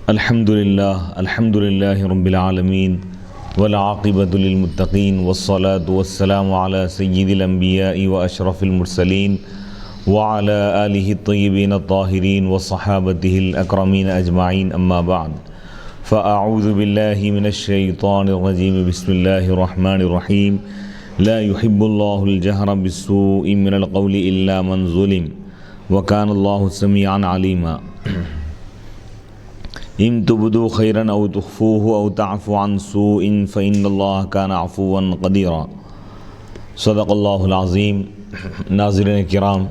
الحمد للہ رب العالمین والعاقبۃ للمتقین والصلاة والسلام علی سید الانبیاء واشرف المرسلین وعلی آلہ الطیبین الطاہرین وصحابتہ الاکرمین اجمعین اما بعد فاعوذ باللہ من الشیطان الرجیم بسم اللہ الرحمن الرحیم لا يحب اللہ الجہر بالسوء من القول الا من ظلم وکان اللہ سمیعا علیما ان تبدوا خیرا او تخفوه او تعفو عن سوء فإن اللہ کان عفوا قدیرا صدق اللہ العظیم۔ ناظرین کرام،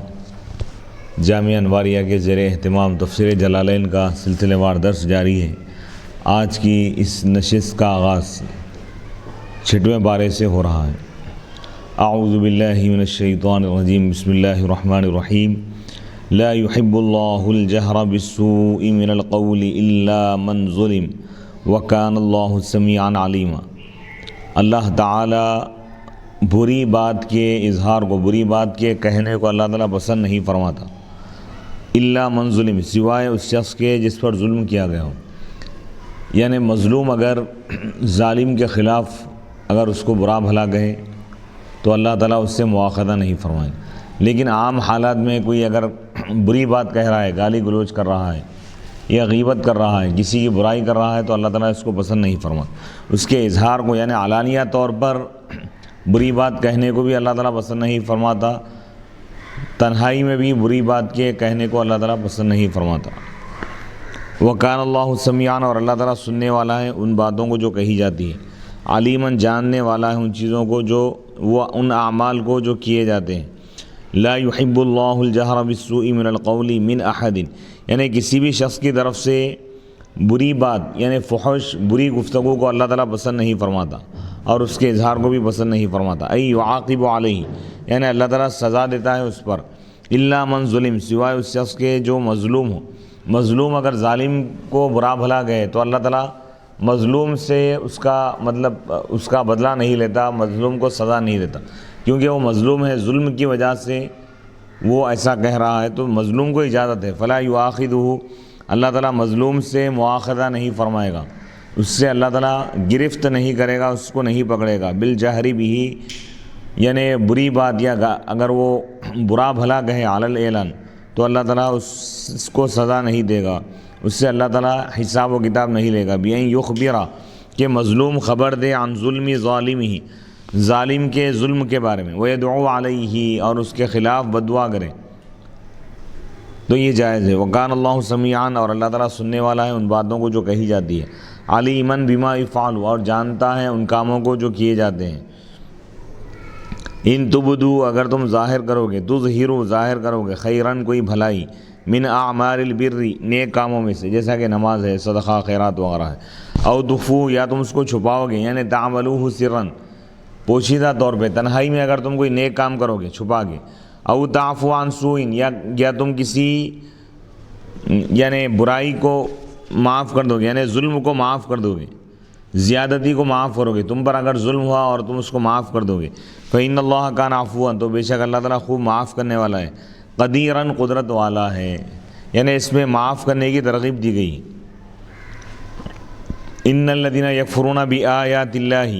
جامعہ انواریہ کے زیر اہتمام تفسیر جلالین کا سلسلہ وار درس جاری ہے۔ آج کی اس نشست کا آغاز 6ویں پارے سے ہو رہا ہے۔ اعوذ باللہ من الشیطان الرجیم بسم اللہ الرحمن الرحیم لا يحب اللہ الجہر بالسوء من القول الا من ظلم وکان اللہ سمیعا علیما۔ اللہ تعالی بری بات کے اظہار کو، بری بات کے کہنے کو اللہ تعالیٰ پسند نہیں فرماتا، الا من ظلم، سوائے اس شخص کے جس پر ظلم کیا گیا ہو۔ یعنی مظلوم اگر ظالم کے خلاف اگر اس کو برا بھلا کہے تو اللہ تعالیٰ اس سے مواخذہ نہیں فرمائے، لیکن عام حالات میں کوئی اگر بری بات کہہ رہا ہے، گالی گلوچ کر رہا ہے یا غیبت کر رہا ہے، کسی کی برائی کر رہا ہے تو اللہ تعالیٰ اس کو پسند نہیں فرماتا۔ اس کے اظہار کو، یعنی علانیہ طور پر بری بات کہنے کو بھی اللہ تعالیٰ پسند نہیں فرماتا، تنہائی میں بھی بری بات کے کہنے کو اللہ تعالیٰ پسند نہیں فرماتا۔ وَكَانَ اللَّهُ سَمِيعًا، اور اللہ تعالیٰ سننے والا ہے ان باتوں کو جو کہی جاتی ہے، علیماً، جاننے والا ہے ان چیزوں کو جو وہ ان اعمال کو جو کیے جاتے ہیں۔ لا يحب اللہ الجہر بالسوء من القول من احد، یعنی کسی بھی شخص کی طرف سے بری بات یعنی فحش، بری گفتگو کو اللہ تعالیٰ پسند نہیں فرماتا اور اس کے اظہار کو بھی پسند نہیں فرماتا۔ ای یعاقب علیہ، یعنی اللہ تعالیٰ سزا دیتا ہے اس پر، الا من ظلم، سوائے اس شخص کے جو مظلوم ہو۔ مظلوم اگر ظالم کو برا بھلا گئے تو اللہ تعالیٰ مظلوم سے اس کا بدلہ نہیں لیتا، مظلوم کو سزا نہیں دیتا، کیونکہ وہ مظلوم ہے، ظلم کی وجہ سے وہ ایسا کہہ رہا ہے تو مظلوم کو اجازت ہے۔ فلا یؤاخذہ، اللہ تعالیٰ مظلوم سے مواخذہ نہیں فرمائے گا، اس سے اللہ تعالیٰ گرفت نہیں کرے گا، اس کو نہیں پکڑے گا۔ بالجہر بہ، یعنی بری بات یا اگر وہ برا بھلا کہے علی الاعلان تو اللہ تعالیٰ اس کو سزا نہیں دے گا، اس سے اللہ تعالیٰ حساب و کتاب نہیں لے گا۔ بِأَن یخبر، کہ مظلوم خبر دے، عن ظلم ظالمہ، ظالم کے ظلم کے بارے میں، وَيَدْعُو عَلَيْهِ، اور اس کے خلاف بدعا کرے تو یہ جائز ہے۔ وَكَانَ اللَّهُ سَمِيعًا، اور اللہ تعالیٰ سننے والا ہے ان باتوں کو جو کہی جاتی ہے۔ عَلِيمًا بِمَا يُفْعَلُ، اور جانتا ہے ان کاموں کو جو کیے جاتے ہیں۔ ان تبدو، اگر تم ظاہر کرو گے، تظہرو، ظاہر کرو گے، خیراً، کوئی بھلائی، من اعمال البر، نیک کاموں میں سے، جیسا کہ نماز ہے، صدقہ، خیرات وغیرہ ہے۔ او تخفو، یا تم اس کو چھپاؤ گے، یعنی تعملوہ سرًا، پوشیدہ طور پہ، تنہائی میں اگر تم کوئی نیک کام کرو گے چھپا کے۔ او تعفو عن سوء، یا تم کسی یعنی برائی کو معاف کر دو گے، یعنی ظلم کو معاف کر دو گے، زیادتی کو معاف کرو گے، تم پر اگر ظلم ہوا اور تم اس کو معاف کر دو گے۔ فإن اللہ کان عفوا، تو بے شک اللہ تعالیٰ خوب معاف کرنے والا ہے، قدیراً، قدرت والا ہے، یعنی اس میں معاف کرنے کی ترغیب دی گئی۔ ان الذین یکفرون بآیات اللہ،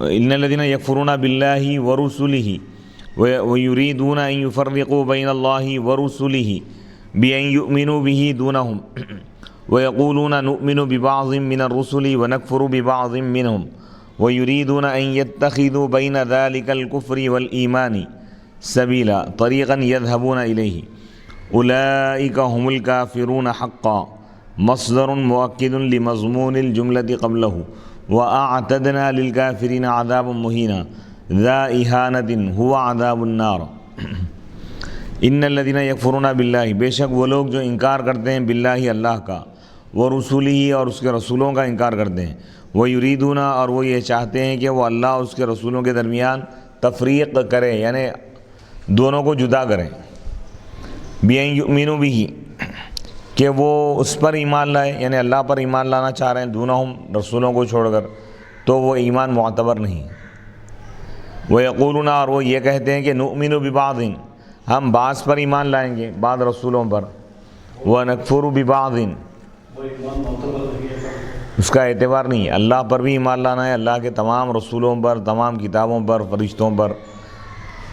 ان الذین یکفرون باللہ ورسلہ ویریدون ان یفرقوا بین اللہ ورسلہ بان یؤمنوا بہ دونہم ویقولون نؤمن ببعض من الرسل ونکفر ببعض منہم ویریدون ان یتخذوا بین ذلک الکفر والایمان سبیلا طریقا یذهبون الیہ اولئک هم الکافرون حقا، مصدر مؤکد لمضمون الجملة قبلہ، وَأَعْتَدْنَا لِلْكَافِرِينَ عَذَابٌ مُهِينًا ذَا إِهَانَةٍ هُوَ عَذَابُ النَّارِ۔ ان الذین یکفرون باللہ، بے شک وہ لوگ جو انکار کرتے ہیں باللہ، اللہ کا، ورسولہ، اور اس کے رسولوں کا انکار کرتے ہیں، وَيُرِيدُونَ، اور وہ یہ چاہتے ہیں کہ وہ اللہ اور اس کے رسولوں کے درمیان تفریق کرے، یعنی دونوں کو جدا کریں۔ بِأَن یُؤْمِنُوا بِهِ، کہ وہ اس پر ایمان لائے، یعنی اللہ پر ایمان لانا چاہ رہے ہیں، دونہم، رسولوں کو چھوڑ کر، تو وہ ایمان معتبر نہیں۔ وَيَقُولُونَ، اور وہ یہ کہتے ہیں کہ نُؤْمِنُ بِبَعْضٍ، ہم بعض پر ایمان لائیں گے، بعض رسولوں پر، وَنَكْفُرُ بِبَعْضٍ، اس کا اعتبار نہیں ہے۔ اللہ پر بھی ایمان لانا ہے، اللہ کے تمام رسولوں پر، تمام کتابوں پر، فرشتوں پر۔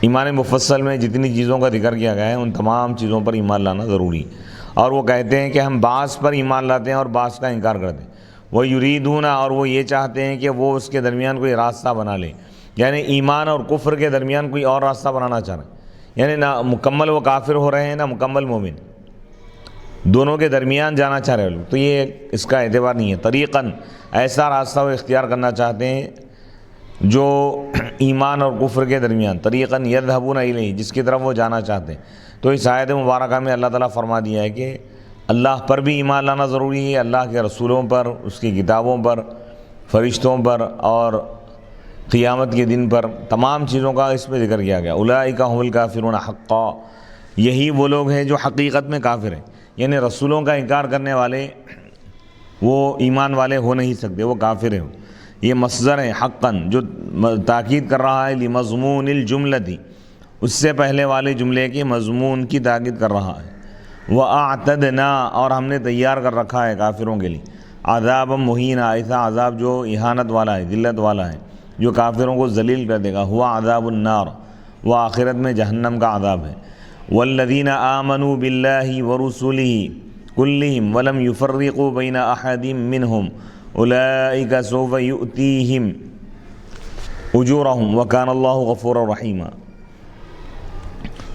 ایمان مفصل میں جتنی چیزوں کا ذکر کیا گیا ہے ان تمام چیزوں پر ایمان لانا ضروری ہے۔ اور وہ کہتے ہیں کہ ہم بعض پر ایمان لاتے ہیں اور بعض کا انکار کرتے ہیں۔ وہ یریدون، اور وہ یہ چاہتے ہیں کہ وہ اس کے درمیان کوئی راستہ بنا لے، یعنی ایمان اور کفر کے درمیان کوئی اور راستہ بنانا چاہ رہے ہیں، یعنی نہ مکمل وہ کافر ہو رہے ہیں نہ مکمل مومن، دونوں کے درمیان جانا چاہ رہے لوگ، تو یہ اس کا اعتبار نہیں ہے۔ طریقاً ایسا راستہ وہ اختیار کرنا چاہتے ہیں جو ایمان اور کفر کے درمیان، طریقاً یذهبون الیہ، جس کی طرف وہ جانا چاہتے ہیں۔ تو اس آیت مبارکہ میں اللہ تعالیٰ فرما دیا ہے کہ اللہ پر بھی ایمان لانا ضروری ہے، اللہ کے رسولوں پر، اس کی کتابوں پر، فرشتوں پر اور قیامت کے دن پر، تمام چیزوں کا اس میں ذکر کیا گیا۔ اولئک هم الکافرون حقا، یہی وہ لوگ ہیں جو حقیقت میں کافر ہیں، یعنی رسولوں کا انکار کرنے والے وہ ایمان والے ہو نہیں سکتے، وہ کافر ہیں۔ یہ مصدر ہے حقاً، جو تاکید کر رہا ہے لمضمون الجملتی، اس سے پہلے والے جملے کے مضمون کی تاکید کر رہا ہے۔ وَأَعْتَدْنَا، اور ہم نے تیار کر رکھا ہے کافروں کے لیے، عذاب مہینا، ایسا عذاب جو اہانت والا ہے، ذلت والا ہے، جو کافروں کو ذلیل کر دے گا، ہوا عذاب النار، وہ آخرت میں جہنم کا عذاب ہے۔ والذین آمنوا باللہ ورسلہ کلہم ولم یفرقوا بین احد منہم اولئک سوف یؤتیہم اجورہم وکان اللہ غفورا رحیما۔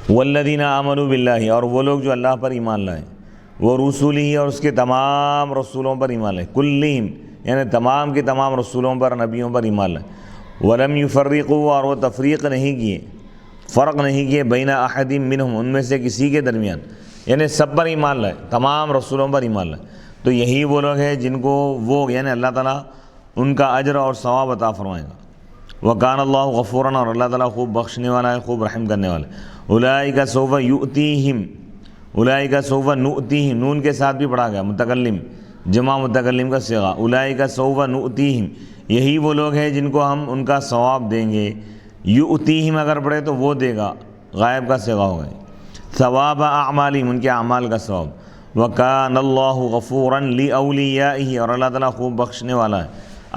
والذین آمنوا باللہ، اور وہ لوگ جو اللہ پر ایمان لائے، ورسلہ، اور اس کے تمام رسولوں پر ایمان لائے، کلہم یعنی تمام کے تمام رسولوں پر، نبیوں پر ایمان لائے، ولم یفرقوا، اور وہ تفریق نہیں کیے، فرق نہیں کیے، بین احد منہم، ان میں سے کسی کے درمیان، یعنی سب پر ایمان لائے، تمام رسولوں پر ایمان لائے۔ تو یہی وہ لوگ ہیں جن کو وہ یعنی اللہ تعالیٰ ان کا اجر اور ثواب عطا فرمائے گا۔ وکان اللہ غفوراً، اور اللہ تعالیٰ خوب بخشنے والا ہے، خوب رحم کرنے والا ہے۔ اولئک سوف یؤتیہم، اولئک سوف نؤتیہم، نون کے ساتھ بھی پڑھا گیا، متکلم جمع متکلم کا صیغہ، اولئک سوف نؤتیہم، یہی وہ لوگ ہیں جن کو ہم ان کا ثواب دیں گے۔ یؤتیہم اگر پڑھے تو وہ دے گا، غائب کا صیغہ ہو گئے، ثواب اعمالہم، ان کے اعمال کا ثواب۔ وکان اللہ غفورا لاولیائہ، اور اللہ تعالیٰ خوب بخشنے والا ہے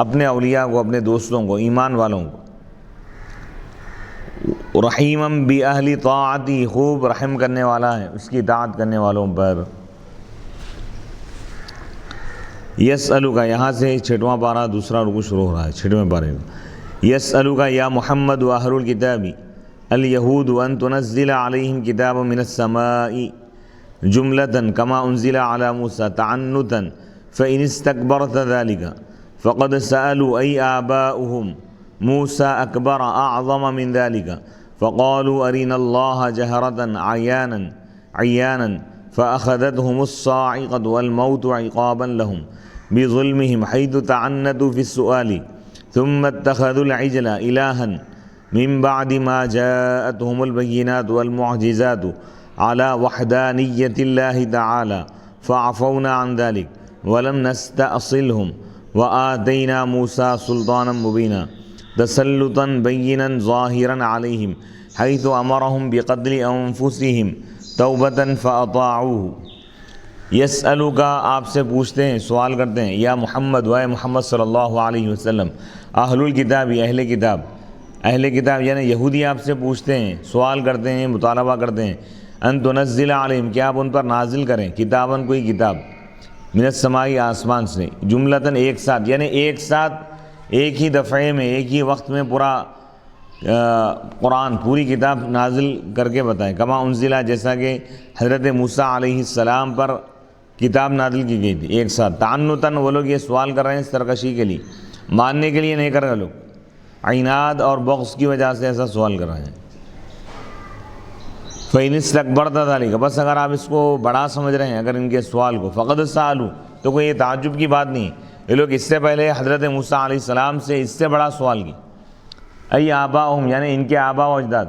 اپنے اولیاء کو، اپنے دوستوں کو، ایمان والوں کو۔ رحیما باہل طاعتی، خوب رحم کرنے والا ہے اس کی اطاعت کرنے والوں پر۔ یسألک، یہاں سے 6واں پارہ دوسرا رکوع شروع ہو رہا ہے 6ویں پارے میں۔ یسألک یا محمد واہل الکتاب الیہود ان تنزل علیہم کتابا من السماء جملة كما انزل على موسى تعنتا فإن استكبرت ذلك فقد سألوا أي آباؤهم موسى أكبر أعظم من ذلك فقالوا أرنا الله جهرة عيانا فأخذتهم الصاعقة والموت عقابا لهم بظلمهم حيث تعنتوا في السؤال ثم اتخذوا العجل إلها من بعد ما جاءتهم البينات والمعجزات على وحدانية الله تعالى فعفونا عن ذلك ولم نستأصلهم وآتينا موسى سلطانا مبينا تسلطا بينا ظاهرا عليهم حيث أمرهم بقتل أنفسهم توبة فأطاعوه۔ یسألک، آپ سے پوچھتے ہیں، سوال کرتے ہیں، یا محمد، وائے محمد صلی اللہ علیہ وسلم، اہل الکتاب، اہل کتاب، اہل کتاب یعنی یہودی آپ سے پوچھتے ہیں، سوال کرتے ہیں، مطالبہ کرتے ہیں، ان تنزل علیہم، کہ آپ ان پر نازل کریں، کتاباً کوئی کتاب، من السماء، آسمان سے، جملتاً ایک ساتھ، یعنی ایک ساتھ ایک ہی دفعے میں، ایک ہی وقت میں پورا قرآن، پوری کتاب نازل کر کے بتائیں، کما انزلہ، جیسا کہ حضرت موسیٰ علیہ السلام پر کتاب نازل کی گئی تھی ایک ساتھ۔ تعنتاً، وہ لوگ یہ سوال کر رہے ہیں سرکشی کے لیے، ماننے کے لیے نہیں کر رہے لوگ، عناد اور بغض کی وجہ سے ایسا سوال کر رہے ہیں۔ فَإِنِ اسْتَكْبَرْتَ ذَلِكَ، بس اگر آپ اس کو بڑا سمجھ رہے ہیں، اگر ان کے سوال کو، فَقَدْ سَأَلُوا، تو کوئی یہ تعجب کی بات نہیں، یہ لوگ اس سے پہلے حضرت موسیٰ علیہ السلام سے اس سے بڑا سوال کی۔ ای آباؤہم، یعنی ان کے آبا و اجداد،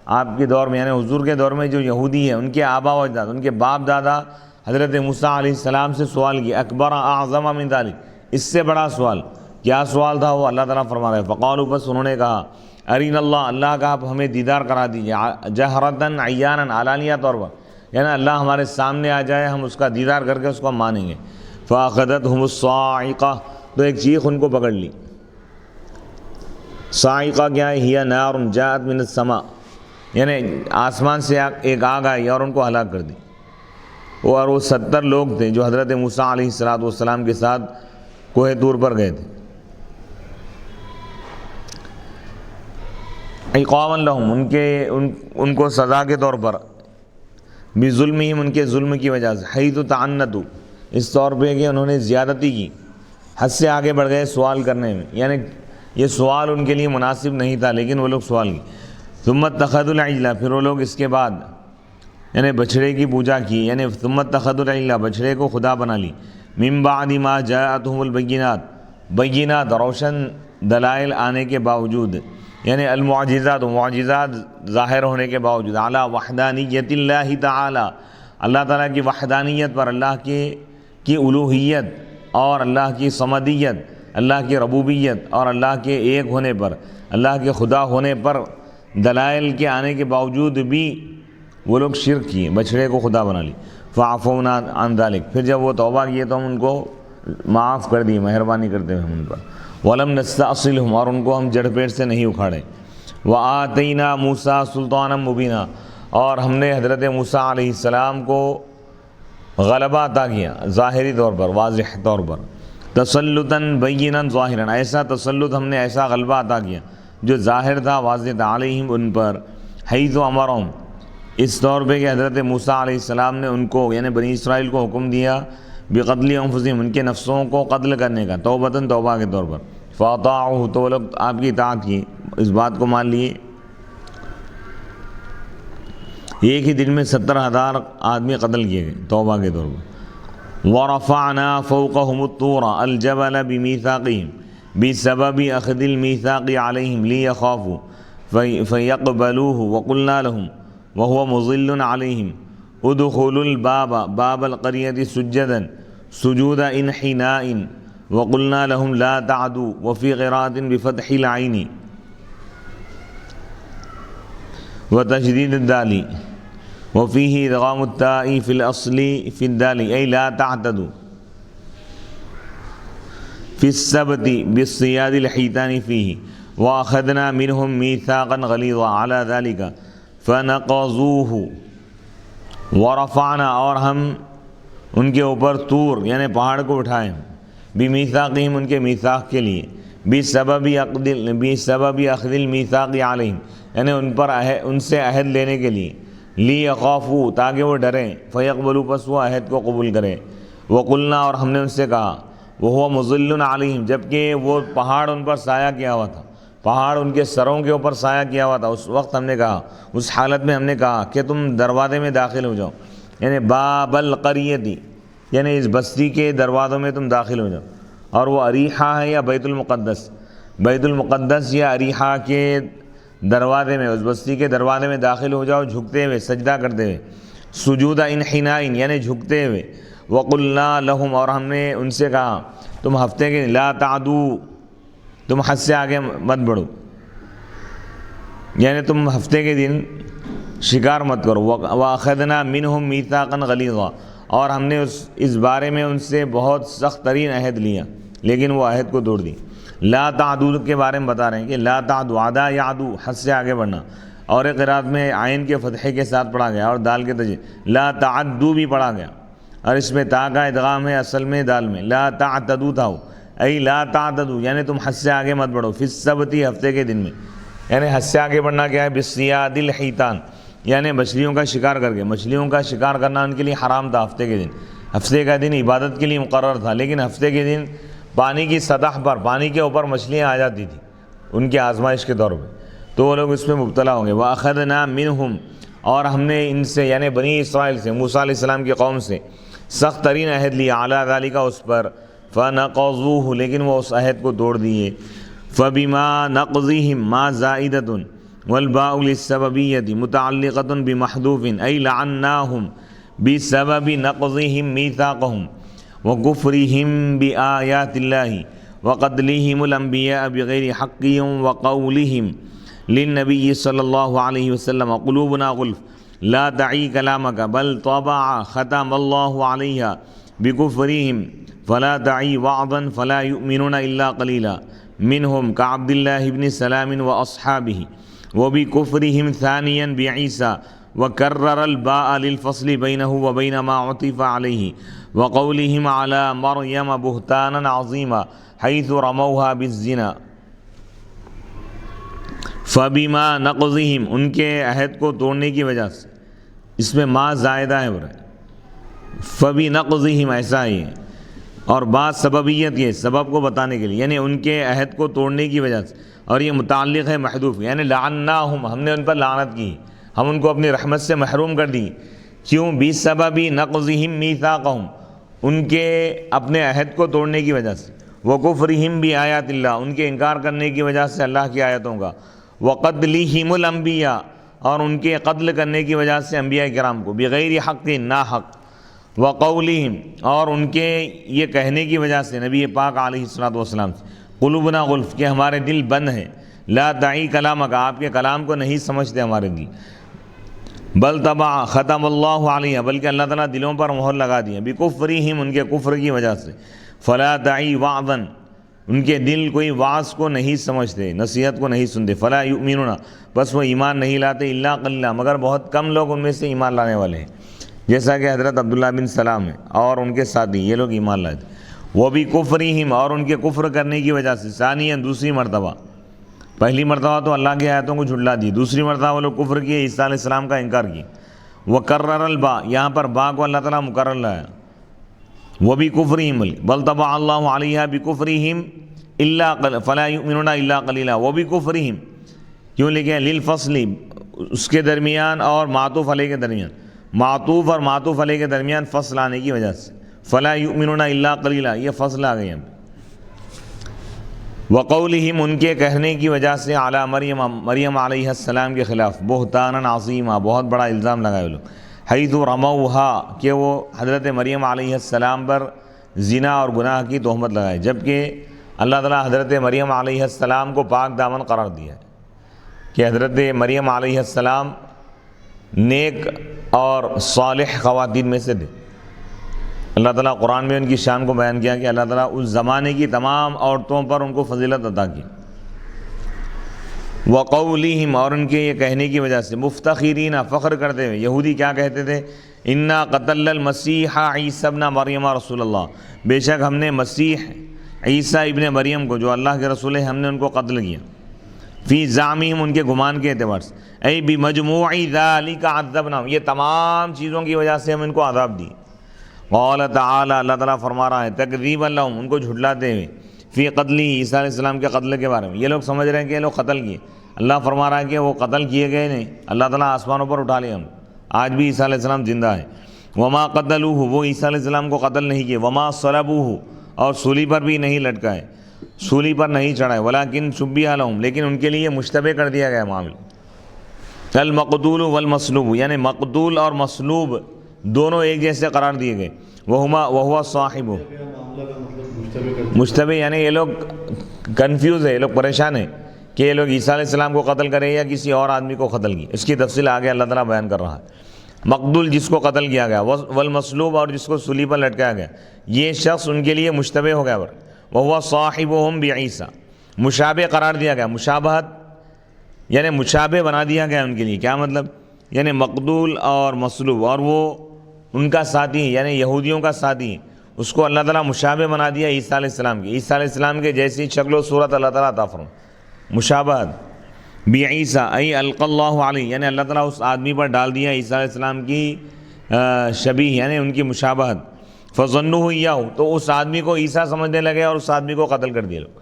آپ کے دور میں یعنی حضور کے دور میں جو یہودی ہے ان کے آبا و اجداد، ان کے باپ دادا حضرت موسیٰ علیہ السلام سے سوال کیا، اکبر اعظم من ذلک، اس سے بڑا سوال۔ کیا سوال تھا وہ؟ اللہ تعالیٰ فرما رہے ہیں، فقالوا، بس انہوں نے کہا، ارین اللہ، اللہ کا آپ ہمیں دیدار کرا دیجیے، جہرتاً عیاناً، علانیہ طور پر، یعنی اللہ ہمارے سامنے آ جائے، ہم اس کا دیدار کر کے اس کو مانیں گے۔ فأخذتهم الصاعقہ، تو ایک چیخ ان کو پکڑ لی۔ صاعقہ کیا ہے؟ ہی نار جاءت من السماء، یعنی آسمان سے ایک آگ آئی اور ان کو ہلاک کر دی۔ اور وہ 70 لوگ تھے جو حضرت موسیٰ علیہ السلام کے ساتھ کوہ طور پر گئے تھے۔ عقابا لہم، ان کو سزا کے طور پر، بظلمہم، ان کے ظلم کی وجہ سے، حیث تعنتوا، اس طور پہ کہ انہوں نے زیادتی کی، حد سے آگے بڑھ گئے سوال کرنے میں، یعنی یہ سوال ان کے لیے مناسب نہیں تھا لیکن وہ لوگ سوال کی۔ ثم اتخذوا العجل، پھر وہ لوگ اس کے بعد یعنی بچھڑے کی پوجا کی، یعنی ثم اتخذوا العجل، بچھڑے کو خدا بنا لی، من بعد ما جاءتهم البینات، بینات روشن دلائل آنے کے باوجود، یعنی المعجزات، معجزات ظاہر ہونے کے باوجود، علی وحدانیت اللہ تعالی، اللہ تعالیٰ کی وحدانیت پر، اللہ کی الوہیت اور اللہ کی صمدیت، اللہ کی ربوبیت اور اللہ کے ایک ہونے پر، اللہ کے خدا ہونے پر دلائل کے آنے کے باوجود بھی وہ لوگ شرک کیے، بچھڑے کو خدا بنا لی۔ فعفونا عن ذلک، پھر جب وہ توبہ کیے تو ہم ان کو معاف کر دیے، مہربانی کرتے ہوئے ہم ان پر۔ ولم نستأصلهم، اور ان کو ہم جڑ پیٹ سے نہیں اکھاڑے۔ وآتینا موسیٰ سلطانا مبینا، اور ہم نے حضرت موسیٰ علیہ السلام کو غلبہ عطا کیا ظاہری طور پر، واضح طور پر، تسلطاً بینا ظاہراً، ایسا تسلط ہم نے، ایسا غلبہ عطا کیا جو ظاہر تھا، واضح تھا، علیہم، ان پر، حیث امرہم، اس طور پہ کہ حضرت موسیٰ علیہ السلام نے ان کو یعنی بنی اسرائیل کو حکم دیا بقتل انفسہم، ان کے نفسوں کو قتل کرنے کا، توبۃً، توبہ کے طور پر۔ فاطاعوہ، تو وہ لوگ آپ کی اطاعت کی، اس بات کو مان لیے۔ ایک ہی دن میں 70,000 آدمی قتل کیے گئے توبہ کے طور پر۔ ورفعنا فوقهم الطور الجبل بمیثاقہم بسبب اخذ الميثاق عليهم ليخافوا فيقبلوه وقلنا لهم وهو مظل عليهم ادخلوا الباب باب القرية سجدا سجود انحناء وقلنا لهم لا تعدوا، وفي قراءة بفتح العين وتشديد الدال وفيه ادغام التاء في الأصل في الدال أي لا تعتدوا في السبت بالصياد الحيتان فيه وأخذنا منهم ميثاقا غليظا على ذلك فنقضوه ورفعنا، اور ہم ان کے اوپر طور یعنی پہاڑ کو اٹھائے، بمیثاقہم، ان کے میثاق کے لیے، بسبب اخذ المیثاق علیہم، یعنی ان پر ان سے عہد لینے کے لیے، لیخافوا، تاکہ وہ ڈریں، فیقبلوا، پس وہ عہد کو قبول کریں، وقلنا، اور ہم نے ان سے کہا، وہو مظل علیہم، جبکہ وہ پہاڑ ان پر سایہ کیا ہوا تھا، پہاڑ ان کے سروں کے اوپر سایہ کیا ہوا تھا، اس وقت ہم نے کہا، اس حالت میں ہم نے کہا کہ تم دروازے میں داخل ہو جاؤ، یعنی باب القریتی، یعنی اس بستی کے دروازوں میں تم داخل ہو جاؤ۔ اور وہ اریحہ ہے یا بیت المقدس، بیت المقدس یا اریحہ کے دروازے میں، اس بستی کے دروازے میں داخل ہو جاؤ، جھکتے ہوئے، سجدہ کرتے ہوئے، سجود انحناء، یعنی جھکتے ہوئے، وقلنا لہم، اور ہم نے ان سے کہا، تم ہفتے کے لا تعدو، تم حد سے آگے مت بڑھو، یعنی تم ہفتے کے دن شکار مت کرو۔ وَأَخَذْنَا مِنْهُمْ مِيثَاقًا غَلِيظًا، اور ہم نے اس بارے میں ان سے بہت سخت ترین عہد لیا لیکن وہ عہد کو توڑ دی۔ لا تعدو کے بارے میں بتا رہے ہیں کہ لا تعدو، عدا یعدو، حد سے آگے بڑھنا، اور ایک قرات میں عین کے فتحے کے ساتھ پڑھا گیا اور دال کے تجے لا تعدو بھی پڑھا گیا، اور اس میں تا کا ادغام ہے اصل میں دال میں، لا تعتدو تھا، ای لا تعتدو، یعنی تم حد سے آگے مت بڑھو، فی السبت، ہفتے کے دن میں، یعنی حد سے آگے بڑھنا کیا ہے، بالصیاد الحیتان، یعنی مچھلیوں کا شکار کر کے، مچھلیوں کا شکار کرنا ان کے لیے حرام تھا ہفتے کے دن، ہفتے کا دن عبادت کے لیے مقرر تھا، لیکن ہفتے کے دن پانی کی سطح پر، پانی کے اوپر مچھلیاں آ جاتی تھیں ان کی آزمائش کے طور پہ، تو وہ لوگ اس میں مبتلا ہوں گے۔ وَأَخَذْنَا مِنْهُمْ، اور ہم نے ان سے یعنی بنی اسرائیل سے، موسیٰ علیہ السلام کی قوم سے سخت ترین عہد لیا، عَلَىٰ ذَلِكَ، اس پر، فَنَقَضُوهُ، لیکن وہ اس عہد کو توڑ دیے۔ فَبِمَا نَقْضِهِمْ مَا زَائِدَةٌ والباء للسببية متعلقة بمحذوف أي لعناهم بسبب نقضهم ميثاقهم وكفرهم بآيات الله وقتلهم الأنبياء بغير حق وقولهم للنبي صلى الله عليه وسلم قلوبنا غلف لا تعي كلامك بل طبع ختم الله عليها بكفرهم فلا تعی وعظا فلا یؤمنون الا قلیلا منهم كعبد الله بن سلام واصحابه وبكفرهم ثانيا بعيسى وكرر الباء للفصل بينه وبين ما عطف عليه وقولهم على مريم بهتانا عظيما حيث رموها بالزنا فبما نقضهم ان کے عہد کو توڑنے کی وجہ سے، اس میں ما زائدہ ہے فبنقضهم ایسا ہی ہے، اور بعض سببیت یہ سبب کو بتانے کے لیے، یعنی ان کے عہد کو توڑنے کی وجہ سے، اور یہ متعلق ہے محذوف، یعنی لعناہم ہم نے ان پر لعنت کی، ہم ان کو اپنی رحمت سے محروم کر دی، کیوں؟ بسبب نقضہم میثاقہم ان کے اپنے عہد کو توڑنے کی وجہ سے، وکفرہم بآیات اللہ ان کے انکار کرنے کی وجہ سے اللہ کی آیتوں کا، وقتلہم الانبیاء اور ان کے قتل کرنے کی وجہ سے انبیاء کرام کو، بغیر حق ناحق، وقولہم اور ان کے یہ کہنے کی وجہ سے نبی پاک علیہ الصلوۃ والسلام سے، قلوبنا غلف کہ ہمارے دل بند ہیں، لا تعی کلامک آپ کے کلام کو نہیں سمجھتے ہمارے دل، بل طبع ختم اللہ علیہ بلکہ اللہ تعالیٰ دلوں پر مہر لگا دیا، بکفرہم ان کے کفر کی وجہ سے، فلا تعی وعظا ان کے دل کوئی وعظ کو نہیں سمجھتے، نصیحت کو نہیں سنتے، فلا یؤمنون بس وہ ایمان نہیں لاتے، الا قلیلا مگر بہت کم لوگ ان میں سے ایمان لانے والے ہیں، جیسا کہ حضرت عبداللہ بن سلام ہے اور ان کے ساتھی یہ لوگ ایمان لائے تھے، وہ بھی کفرہم اور ان کے کفر کرنے کی وجہ سے، ثانیاً دوسری مرتبہ، پہلی مرتبہ تو اللہ کی آیتوں کو جھٹلا دی، دوسری مرتبہ وہ لوگ کفر کیے، عیسیٰ علیہ السلام کا انکار کیے، وکرر الباء یہاں پر با کو اللہ تعالیٰ مکرر لایا، وہ بھی کفرہم بل طبع اللہ علیہ بکفرہم الا فلا یؤمنون الا قلیلا، وہ بھی کفرہم کیوں لکھے للفصل اس کے درمیان اور معطوف علیہ کے درمیان، معطوف اور معطوف علیہ کے درمیان فصل آنے کی وجہ سے، فلا یؤمنون الا قلیلا یہ فصل آ گئی، وقولہم ان کے کہنے کی وجہ سے علی مریم علیہ السلام کے خلاف، بہتانا عظیما بہت بڑا الزام لگائے وہ لوگ، حیث رموہا کہ وہ حضرت مریم علیہ السلام پر زنا اور گناہ کی تہمت لگائے، جبکہ اللہ تعالیٰ حضرت مریم علیہ السلام کو پاک دامن قرار دیا ہے کہ حضرت مریم علیہ السلام نیک اور صالح خواتین میں سے تھے، اللہ تعالیٰ قرآن میں ان کی شان کو بیان کیا کہ اللہ تعالیٰ اس زمانے کی تمام عورتوں پر ان کو فضیلت عطا کی، وقولہم اور ان کے یہ کہنے کی وجہ سے، مفتخرین فخر کرتے ہوئے، یہودی کیا کہتے تھے، انا قتلنا المسیح عیسی ابن مریم رسول اللہ بے شک ہم نے مسیح عیسیٰ ابن مریم کو جو اللہ کے رسول ہے ہم نے ان کو قتل کیا، فی زعمہم ان کے گمان کے اعتبار سے، ای بمجموع ذالک عذبناہم یہ تمام چیزوں کی وجہ سے ہم ان کو عذاب دی، قال تعالی اللہ تعالیٰ فرما رہا ہے تکذیبا لہم ان کو جھٹلاتے ہوئے، فی قتلی عیسیٰ علیہ السلام کے قتل کے بارے میں، یہ لوگ سمجھ رہے ہیں کہ یہ لوگ قتل کیے، اللہ فرما رہا ہے کہ وہ قتل کیے گئے نہیں، اللہ تعالیٰ آسمانوں پر اٹھا لیا ہم، آج بھی عیسیٰ علیہ السلام زندہ ہے، وما قتلوہ وہ عیسیٰ علیہ السلام کو قتل نہیں کیے، وما صلبوہ اور سولی پر بھی نہیں لٹکائے، سولی پر نہیں چڑھائے، ولیکن شبیہ لہم لیکن ان کے لیے مشتبہ کر دیا گیا معاملہ، المقتول والمصلوب یعنی مقتول اور مصلوب دونوں ایک جیسے قرار دیے گئے، وہو صاحب مشتبہ یعنی یہ لوگ کنفیوز ہے، یہ لوگ پریشان ہیں کہ یہ لوگ عیسیٰ علیہ السلام کو قتل کرے یا کسی اور آدمی کو قتل کی، اس کی تفصیل آگے اللہ تعالیٰ بیان کر رہا ہے، مقتول جس کو قتل کیا گیا، والمصلوب اور جس کو سولی پر لٹکایا گیا، یہ شخص ان کے لیے مشتبہ ہو گیا، وہو صاحبہم بعیسیٰ مشابہ قرار دیا گیا، مشابہت یعنی مشابہ بنا دیا گیا ان کے لیے، کیا مطلب، یعنی مقتول اور مصلوب اور وہ ان کا ساتھی یعنی یہودیوں کا ساتھی، اس کو اللہ تعالیٰ مشابہ بنا دیا عیسیٰ علیہ السلام کی، عیسیٰ علیہ السلام کے جیسی شکل و صورت اللہ تعالیٰ عطا فرمائے، مشابہت بعیسیٰ ای القی اللہ علیہ یعنی اللہ تعالیٰ اس آدمی پر ڈال دیا عیسیٰ علیہ السلام کی شبیہ یعنی ان کی مشابہت، فظنوہ ایاہ تو اس آدمی کو عیسیٰ سمجھنے لگے اور اس آدمی کو قتل کر دیا لوگ،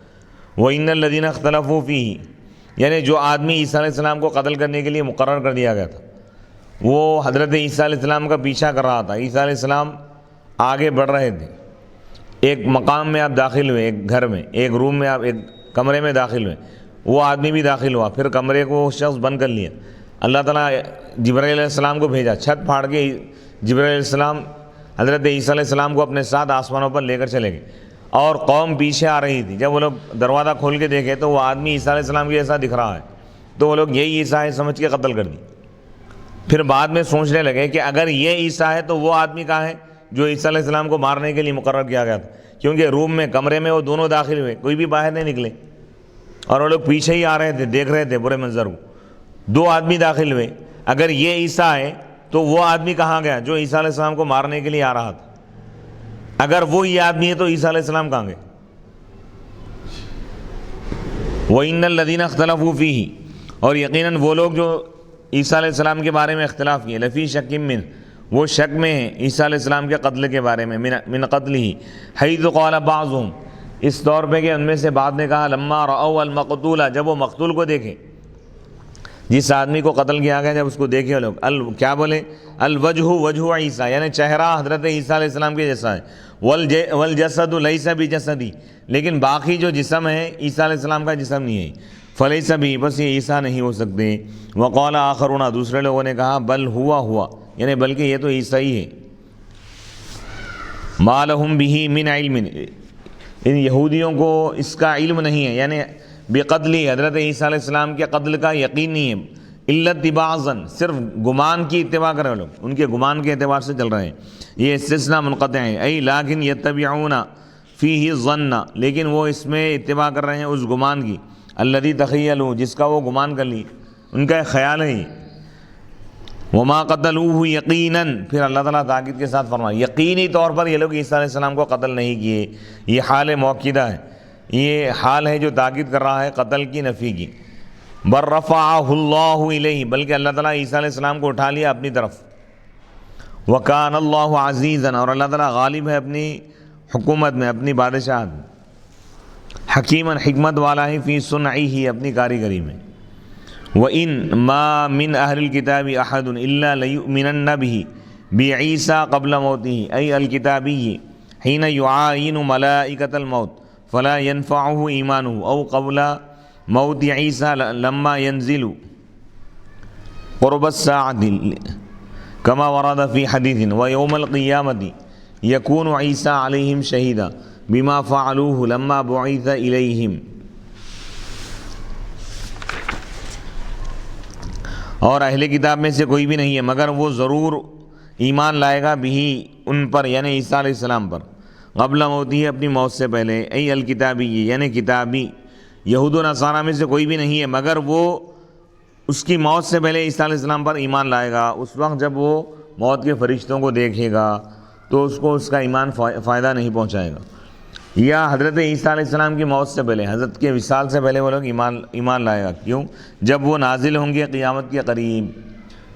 وَإِنَّ الَّذِينَ اخْتَلَفُوا فِيهِ یعنی جو آدمی عیسیٰ علیہ السلام کو قتل کرنے کے لیے مقرر کر دیا گیا تھا وہ حضرت عیسیٰ علیہ السلام کا پیچھا کر رہا تھا، عیسیٰ علیہ السلام آگے بڑھ رہے تھے، ایک مقام میں آپ داخل ہوئے، ایک گھر میں ایک روم میں آپ ایک کمرے میں داخل ہوئے، وہ آدمی بھی داخل ہوا، پھر کمرے کو وہ شخص بند کر لیا، اللہ تعالیٰ جبرائیل علیہ السلام کو بھیجا، چھت پھاڑ کے جبرائیل علیہ السلام حضرت عیسیٰ علیہ السلام کو اپنے ساتھ آسمانوں پر لے کر چلے گئے، اور قوم پیچھے آ رہی تھی، جب وہ لوگ دروازہ کھول کے دیکھے تو وہ آدمی عیسیٰ علیہ السلام کے جیسا دکھ رہا ہے، تو وہ لوگ یہی عیسیٰ ہے سمجھ کے قتل کر دی، پھر بعد میں سوچنے لگے کہ اگر یہ عیسیٰ ہے تو وہ آدمی کہاں ہے جو عیسیٰ علیہ السلام کو مارنے کے لیے مقرر کیا گیا تھا، کیونکہ روم میں کمرے میں وہ دونوں داخل ہوئے، کوئی بھی باہر نہیں نکلے، اور وہ لوگ پیچھے ہی آ رہے تھے، دیکھ رہے تھے برے منظر کو. 2 آدمی داخل ہوئے. اگر یہ عیسیٰ ہے تو وہ آدمی کہاں گیا جو عیسیٰ علیہ السلام کو مارنے کے لیے آ رہا تھا؟ اگر وہ یہ آدمی ہے تو عیسیٰ علیہ السلام کہاں گئے؟ وَإِنَّ الَّذِينَ اخْتَلَفُوا فِيهِ، اور یقیناً وہ لوگ جو عیسیٰ علیہ السلام کے بارے میں اختلاف کیے، لفی شک من، وہ شک میں ہیں عیسیٰ علیہ السلام کے قتل کے بارے میں، من قتلہ، حیث قال بعضهم، اس طور پہ کہ ان میں سے بعض نے کہا، لما رأوا المقتول، جب وہ مقتول کو دیکھے، جس آدمی کو قتل کیا گیا، جب اس کو دیکھے لوگ، کیا بولے؟ الوجہ وجہ عیسیٰ، یعنی چہرہ حضرت عیسیٰ علیہ السلام کے جیسا ہے، والجسد لیس بجسدی، لیکن باقی جو جسم ہے عیسیٰ علیہ السلام کا جسم نہیں ہے، فلیس بھی، بس یہ عیسیٰ نہیں ہو سکتے. وقال آخرون، دوسرے لوگوں نے کہا، بل ہوا، یعنی بلکہ یہ تو عیسیٰ ہی ہے. ما لہم بہ من علم، ان یہودیوں کو اس کا علم نہیں ہے، یعنی بقتل حضرت عیسیٰ علیہ السلام کے قتل کا یقین نہیں ہے، الا اتباع ظن، صرف گمان کی اتباع کر رہے لوگ، ان کے گمان کے اعتبار سے چل رہے ہیں. یہ استثناء منقطع ہے، ای لیکن یتبعون فیہ الظن، لیکن وہ اس میں اتباع کر رہے ہیں اس گمان کی، الذی تخیلوا، جس کا وہ گمان کر لی، ان کا ایک خیال ہے. وما قتلوہ یقیناً، پھر اللہ تعالیٰ تاکید کے ساتھ فرمایا، یقینی طور پر یہ لوگ عیسیٰ علیہ السلام کو قتل نہیں کیے. یہ حال موقدہ ہے، یہ حال ہے جو تاکید کر رہا ہے قتل کی نفی کی. بل رفعہ اللہ الیہ، بلکہ اللہ تعالیٰ عیسیٰ علیہ السلام کو اٹھا لیا اپنی طرف. وکان اللہ عزیزا، اور اللہ تعالیٰ غالب ہے اپنی حکومت میں، اپنی بادشاہت میں. حکیما، حکمت والا ہے، فی صنعہ، اپنی کاریگری میں. وَإِن مَا مِنْ أَهْلِ الْكِتَابِ أَحَدٌ إِلَّا لَيُؤْمِنَنَّ بِهِ بِعِيسَىٰ قَبْلَ مَوْتِهِ، أي الْكِتَابِيِّ حِينَ يُعَايِنُ مَلَائِكَةَ الْمَوْتِ فَلَا يَنْفَعُهُ إِيمَانُهُ أَوْ قَبْلَ مَوْتِ عِيسَىٰ لَمَّا يَنْزِلُ قُرْبَ السَّاعَةِ كَمَا وَرَدَ فِي حَدِيثٍ وَيَوْمَ الْقِيَامَةِ يَكُونُ عِيسَىٰ عَلَيْهِمْ شَهِيدًا بِمَا فَعَلُوهُ لَمَّا بُعِثَ إِلَيْهِمْ. اور اہل کتاب میں سے کوئی بھی نہیں ہے مگر وہ ضرور ایمان لائے گا بھی ان پر، یعنی عیسیٰ علیہ السلام پر، قبل موتی، اپنی موت سے پہلے. ای الکتابی، یعنی کتابی، یہود و نصارہ میں سے کوئی بھی نہیں ہے مگر وہ اس کی موت سے پہلے عیسیٰ علیہ السلام پر ایمان لائے گا. اس وقت جب وہ موت کے فرشتوں کو دیکھے گا تو اس کو اس کا ایمان فائدہ نہیں پہنچائے گا. یا حضرت عیسیٰ علیہ السلام کی موت سے پہلے، حضرت کے وصال سے پہلے وہ لوگ ایمان لائے گا. کیوں؟ جب وہ نازل ہوں گے قیامت کے قریب،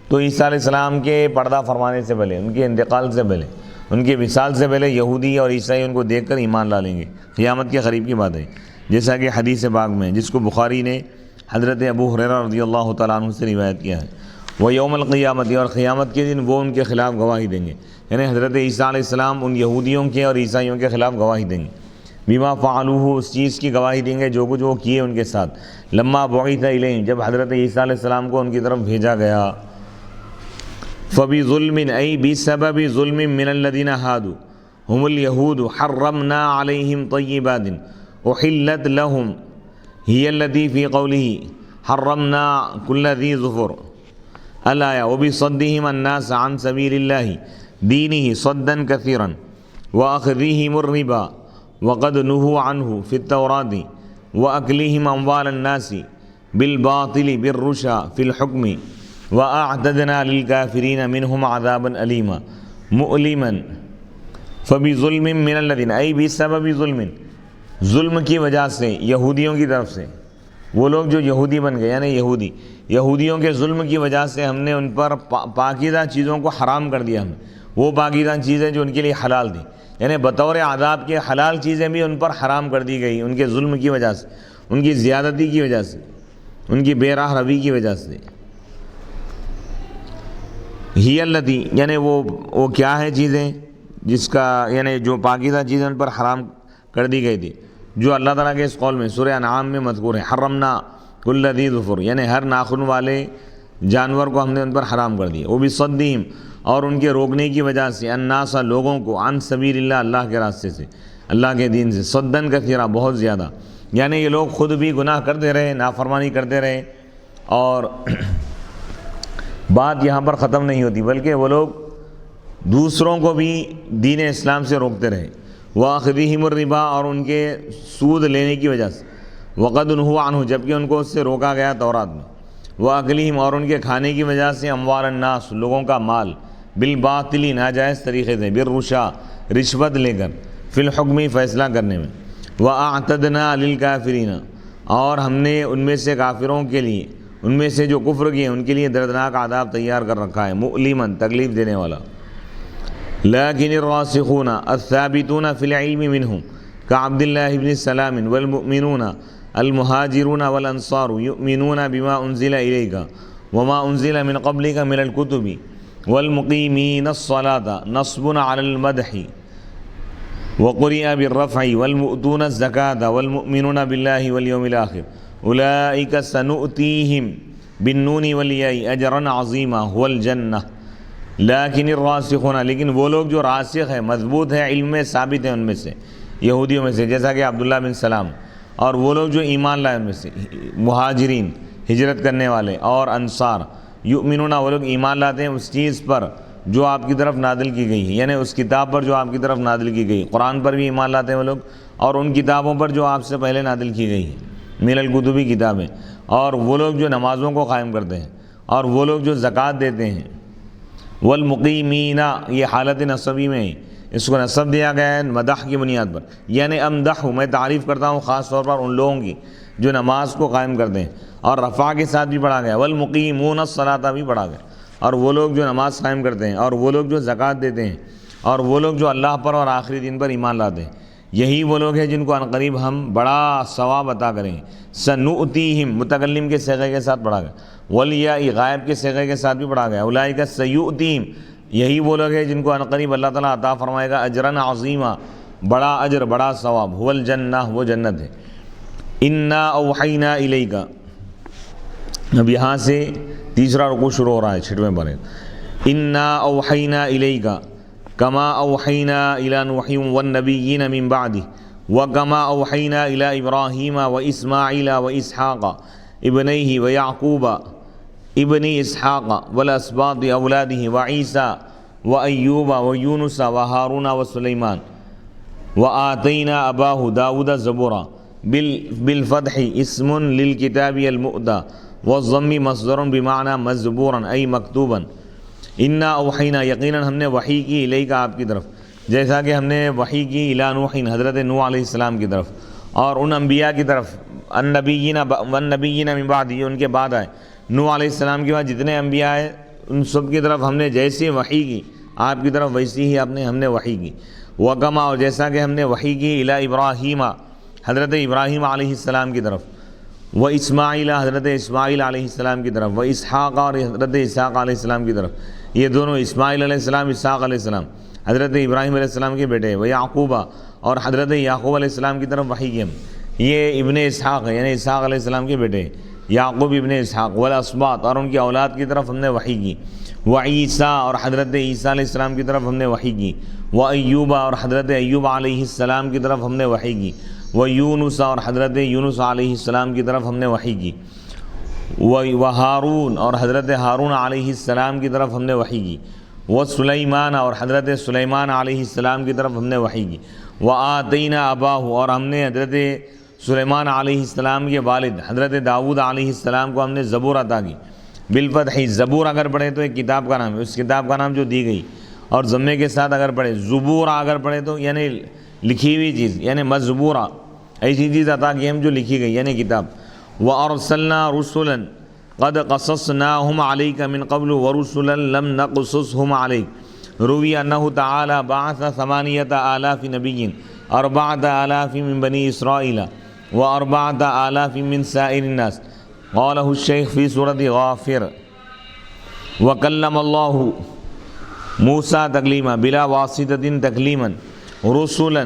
تو عیسیٰ علیہ السلام کے پردہ فرمانے سے پہلے، ان کے انتقال سے پہلے، ان کے وصال سے پہلے یہودی اور عیسائی ان کو دیکھ کر ایمان لا لیں گے. قیامت کے قریب کی بات ہے، جیسا کہ حدیث پاک میں، جس کو بخاری نے حضرت ابو ہریرہ رضی اللہ تعالیٰ عنہ سے روایت کیا ہے. وہ یوم القیامت، اور قیامت کے دن وہ ان کے خلاف گواہی دیں گے، یعنی حضرت عیسیٰ علیہ السلام ان یہودیوں کے اور عیسائیوں کے خلاف گواہی دیں گے. بما فعلوہ، اس چیز کی گواہی دیں گے جو کچھ وہ کیے ان کے ساتھ. لما بعث الیہم، جب حضرت عیسیٰ علیہ السلام کو ان کی طرف بھیجا گیا. فبظلم، ای بسبب ظلم من الذین ہادوا هم اليہود حرمنا علیہم طیبات احلت لهم هی التي فی قوله حرمنا کل ذی ظفر الآیہ. وبصدهم الناس عن سبیل اللہ دینہ صدا کثیرا واخذیہم الربا وقد نہوا عنہ فی التوراۃ واکلہم اموال الناس بالباطل بالرشا فی الحکم واعتدنا للکافرین منہم عذابا علیما مؤلما. فبظلم من الذین، ای بسبب ظلم، ظلم کی وجہ سے، یہودیوں کی طرف سے، وہ لوگ جو یہودی بن گئے، یعنی یہودیوں کے ظلم کی وجہ سے ہم نے ان پر پاکیزہ چیزوں کو حرام کر دیا. وہ پاکیزہ چیزیں جو ان کے لیے حلال تھیں، یعنی بطور عذاب کے حلال چیزیں بھی ان پر حرام کر دی گئی ان کے ظلم کی وجہ سے، ان کی زیادتی کی وجہ سے، ان کی بے راہ روی کی وجہ سے. ہی التی، یعنی وہ کیا ہے چیزیں جس کا، یعنی جو پاکیزہ چیزیں ان پر حرام کر دی گئی تھی، جو اللہ تعالیٰ کے اس قول میں سورہ انعام میں مذکور ہے. حرمنا کل ذی ظفر، یعنی ہر ناخن والے جانور کو ہم نے ان پر حرام کر دیا. وہ بھی صدیم، اور ان کے روکنے کی وجہ سے، الناس، لوگوں کو، عن سبیل اللہ، اللہ کے راستے سے، اللہ کے دین سے، صدن کثیرا، بہت زیادہ. یعنی یہ لوگ خود بھی گناہ کرتے رہے، نافرمانی کرتے رہے، اور بات یہاں پر ختم نہیں ہوتی، بلکہ وہ لوگ دوسروں کو بھی دین اسلام سے روکتے رہے، وَأَخْذِهِمُ الرِّبَا، اور ان کے سود لینے کی وجہ سے، وَقَدْ نُهُوا عَنْهُ، جبکہ ان کو اس سے روکا گیا تورات میں، وَأَكْلِهِمْ، اور ان کے کھانے کی وجہ سے، اموال الناس، لوگوں کا مال، بالباطل، ناجائز طریقے سے، بالرشا، رشوت لے کر، فی الحکم، فیصلہ کرنے میں، وَأَعْتَدْنَا لِلْكَافِرِينَ، اور ہم نے ان میں سے کافروں کے لیے، ان میں سے جو کفر کیے ان کے لیے دردناک عذاب تیار کر رکھا ہے، مؤلماً، تکلیف دینے والا۔ لیکن الراسخون الثابتون فی العلم منہم کعبد اللہ بن السلام والمؤمنون المہاجرون والانصار یؤمنون بما انزل الیک وما انزل من قبلک من الکتب والمقیمین الصلاة نصب علی المدح وقرئ بالرفع والمؤتون الزکاة والمؤمنون باللہ والیوم الآخر اولئک سنؤتیہم بالنون والیاء اجرا عظیما هو الجنہ۔ لیکن الراسخون، لیکن وہ لوگ جو راسخ ہے، مضبوط ہے، علم میں ثابت ہیں ان میں سے، یہودیوں میں سے، جیسا کہ عبداللہ بن سلام، اور وہ لوگ جو ایمان لائے ان میں سے، مہاجرین، ہجرت کرنے والے، اور انصار، یؤمنون، وہ لوگ ایمان لاتے ہیں اس چیز پر جو آپ کی طرف نازل کی گئی ہے، یعنی اس کتاب پر جو آپ کی طرف نازل کی گئی، قرآن پر بھی ایمان لاتے ہیں وہ لوگ، اور ان کتابوں پر جو آپ سے پہلے نازل کی گئی ہے، من الکتبی کتابیں، اور وہ لوگ جو نمازوں کو قائم کرتے ہیں، اور وہ لوگ جو زکوٰۃ دیتے ہیں، والمقیمین، یہ حالت نصبی میں اس کو نصب دیا گیا ہے مدح کی بنیاد پر، یعنی امدح، میں تعریف کرتا ہوں خاص طور پر ان لوگوں کی جو نماز کو قائم کرتے ہیں، اور رفع کے ساتھ بھی پڑھا گیا، والمقیمون الصلاۃ بھی پڑھا گیا، اور وہ لوگ جو نماز قائم کرتے ہیں، اور وہ لوگ جو زکوٰۃ دیتے ہیں، اور وہ لوگ جو اللہ پر اور آخری دن پر ایمان لاتے ہیں، یہی وہ لوگ ہیں جن کو عنقریب ہم بڑا ثواب عطا کریں گے۔ سنؤتیہم، متکلم کے صیغے کے ساتھ پڑھا گیا، والیاء، غائب کے صیغے کے ساتھ بھی پڑھا گیا، اولئک سیؤتیہم، یہی وہ لوگ ہیں جن کو عنقریب اللہ تعالیٰ عطا فرمائے گا اجرا عظیما، بڑا اجر، بڑا ثواب، هو الجنہ، وہ جنت ہے۔ انا اوحینا الیک، اب یہاں سے تیسرا رکوع شروع ہو رہا ہے 6ویں پارے۔ انا اوحینا الیک کما اوحینا الی نوح والنبیین من بعدہ وکما اوحینا الی ابراہیم واسماعیل واسحاق ابنیہ ویعقوب ابن اسحاق والاسباط اولادہ وعیسیٰ وایوب ویونس وہارون وسلیمان وآتینا اباہ داود زبورا بالفتح اسم للکتاب المؤتى والضم مصدر بمعنى مزبورا ای مکتوبا۔ انا اوحینا، یقیناً ہم نے وحی کی، الیک، آپ کی طرف، جیسا کہ ہم نے وحی کی الی نوح، حضرت نوح علیہ السلام کی طرف، اور ان انبیاء کی طرف، النبیین من بعد، یہ ان کے بعد آئے، نوح علیہ السلام کے بعد جتنے انبیاء آئے ان سب کی طرف ہم نے جیسے وحی کی آپ کی طرف، ویسی ہی ہم نے وحی کی۔ وکما، اور جیسا کہ ہم نے وحی کی الی ابراہیم، حضرت ابراہیم علیہ السلام کی طرف، و اسماعیل، حضرت اسماعیل علیہ السلام کی طرف، و اسحاق، اور حضرت اسحاق علیہ السلام کی طرف، یہ دونوں اسماعیل علیہ السلام، اسحاق علیہ السلام حضرت ابراہیم علیہ السلام کے بیٹے، و یعقوب، اور حضرت یعقوب علیہ السلام کی طرف وحی کی ہم، یہ ابن اسحاق ہے، یعنی اسحاق علیہ السلام کے بیٹے یعقوب ابن اسحاق، والاسباط، اور ان کی اولاد کی طرف ہم نے وحی کی، و عیسیٰ، اور حضرت عیسیٰ علیہ السلام کی طرف ہم نے وحی کی، و ایوب، اور حضرت ایوب علیہ السلام کی طرف ہم نے وحی کی، و یونس، اور حضرت یونس علیہ السلام کی طرف ہم نے وحی کی، و ہارون، اور حضرت ہارون علیہ السلام کی طرف ہم نے وحی کی، و سلیمان، اور حضرت سلیمان علیہ السلام کی طرف ہم نے وحی کی، و آتینا اباہ، اور ہم نے حضرت سلیمان علیہ السلام کے والد حضرت داؤد علیہ السلام کو ہم نے زبور عطا کی، بالفتح، زبور اگر پڑھے تو ایک کتاب کا نام ہے، اس کتاب کا نام جو دی گئی، اور ضمے کے ساتھ اگر پڑھے زبور اگر پڑھے تو یعنی لکھی ہوئی چیز، یعنی مزبورہ، ایسی چیز عطا کی ہم جو لکھی گئی، یعنی کتاب۔ وَأَرْسَلْنَا رُسُلًا قَدْ قَصَصْنَاهُمْ عَلَيْكَ مِنْ قَبْلُ وَرُسُلًا لَمْ نَقْصُصْهُمْ عَلَيْكَ روی أنه تعالی بعث 8,000 نبی 4,000 من بنی اسرائیل و4,000 من سائر الناس قالہ الشیخ فی سورۃ غافر۔ وکلم اللہ موسیٰ تکلیما بلا واسطۃ تکلیما رسلا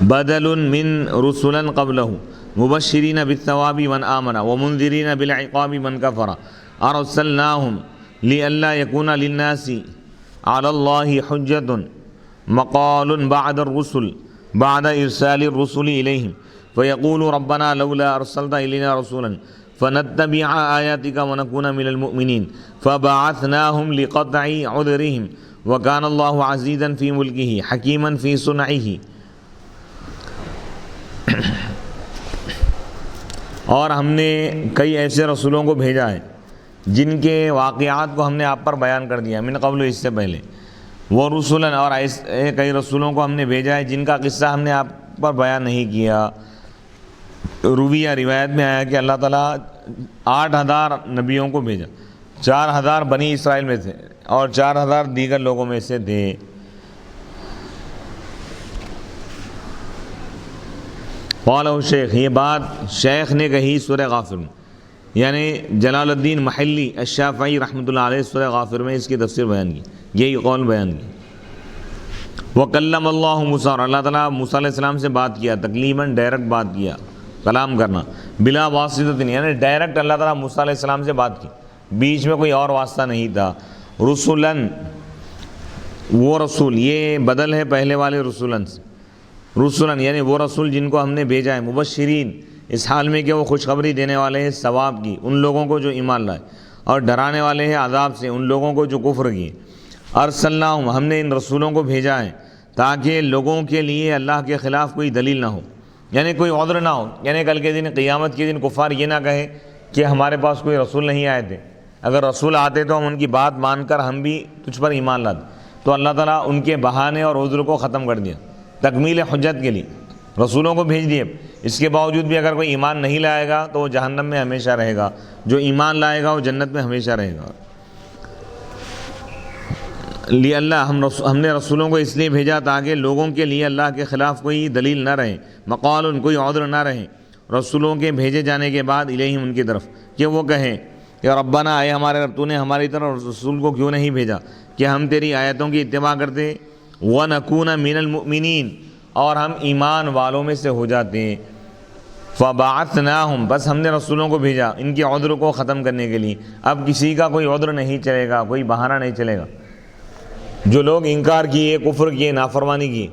بدل من رسلا قبلہ مبشرین بالثواب من آمن ومنذرین بالعقاب من کفر ارسلناہم لئلا یکون للناس علی اللہ حجۃ مقال بعد الرسل بعد ارسال الرسل الیہم فیقول ربنا لولا ارسلت الینا رسولا فنتبع آیاتک ونکون من المؤمنین فبعثناہم لقطع عذرہم وکان اللہ عزیزا فی ملکہ حکیما فی صنعہ. اور ہم نے کئی ایسے رسولوں کو بھیجا ہے جن کے واقعات کو ہم نے آپ پر بیان کر دیا من قبل، اس سے پہلے. وہ رسولاً، اور ایسے کئی رسولوں کو ہم نے بھیجا ہے جن کا قصہ ہم نے آپ پر بیان نہیں کیا. رویہ روایت میں آیا کہ اللہ تعالیٰ 8000 نبیوں کو بھیجا، 4000 بنی اسرائیل میں تھے اور 4000 دیگر لوگوں میں سے تھے. قال شیخ، یہ بات شیخ نے کہی سورہ غافر میں، یعنی جلال الدین محلی الشافعی رحمۃ اللہ علیہ سورہ غافر میں اس کی تفسیر بیان کی، یہی قول بیان کی. وَكَلَّمَ اللَّهُ موسیٰ، اور اللہ تعالیٰ موسیٰ علیہ السلام سے بات کیا، تکلیماً ڈائریکٹ بات کیا، کلام کرنا، بلا واسطہ، یعنی ڈائریکٹ اللہ تعالیٰ موسیٰ علیہ السلام سے بات کی، بیچ میں کوئی اور واسطہ نہیں تھا. رسولاً، وہ رسول، یہ بدل ہے پہلے والے رسولاً سے. رسولاً یعنی وہ رسول جن کو ہم نے بھیجا ہے، مبشرین، اس حال میں کہ وہ خوشخبری دینے والے ہیں ثواب کی ان لوگوں کو جو ایمان لائے، اور ڈرانے والے ہیں عذاب سے ان لوگوں کو جو کفر کیے. ارسلناہم، ہم نے ان رسولوں کو بھیجا ہے تاکہ لوگوں کے لیے اللہ کے خلاف کوئی دلیل نہ ہو، یعنی کوئی عذر نہ ہو. یعنی کل کے دن، قیامت کے دن کفار یہ نہ کہے کہ ہمارے پاس کوئی رسول نہیں آئے تھے، اگر رسول آتے تو ہم ان کی بات مان کر ہم بھی تجھ پر ایمان لاتے. تو اللہ تعالیٰ ان کے بہانے اور عذر کو ختم کر دیا تکمیل حجت کے لیے. رسولوں کو بھیج دیے، اس کے باوجود بھی اگر کوئی ایمان نہیں لائے گا تو وہ جہنم میں ہمیشہ رہے گا، جو ایمان لائے گا وہ جنت میں ہمیشہ رہے گا. اللہ، ہم نے رسولوں کو اس لیے بھیجا تاکہ لوگوں کے لیے اللہ کے خلاف کوئی دلیل نہ رہے، مقال، کوئی عذر نہ رہے رسولوں کے بھیجے جانے کے بعد، الیہم، ان کی طرف، کہ وہ کہیں کہ ربنا، اے ہمارے رب، تو نے ہماری طرف رسول کو کیوں نہیں بھیجا کہ ہم تیری آیتوں کی اتباع کرتے، وَنَكُونَ مِنَ الْمُؤْمِنِينَ، اور ہم ایمان والوں میں سے ہو جاتے ہیں. فَبَعَثْنَاهُمْ، بس ہم نے رسولوں کو بھیجا ان کے عذر کو ختم کرنے کے لیے. اب کسی کا کوئی عذر نہیں چلے گا، کوئی بہانہ نہیں چلے گا. جو لوگ انکار کیے، کفر کیے، نافرمانی کی،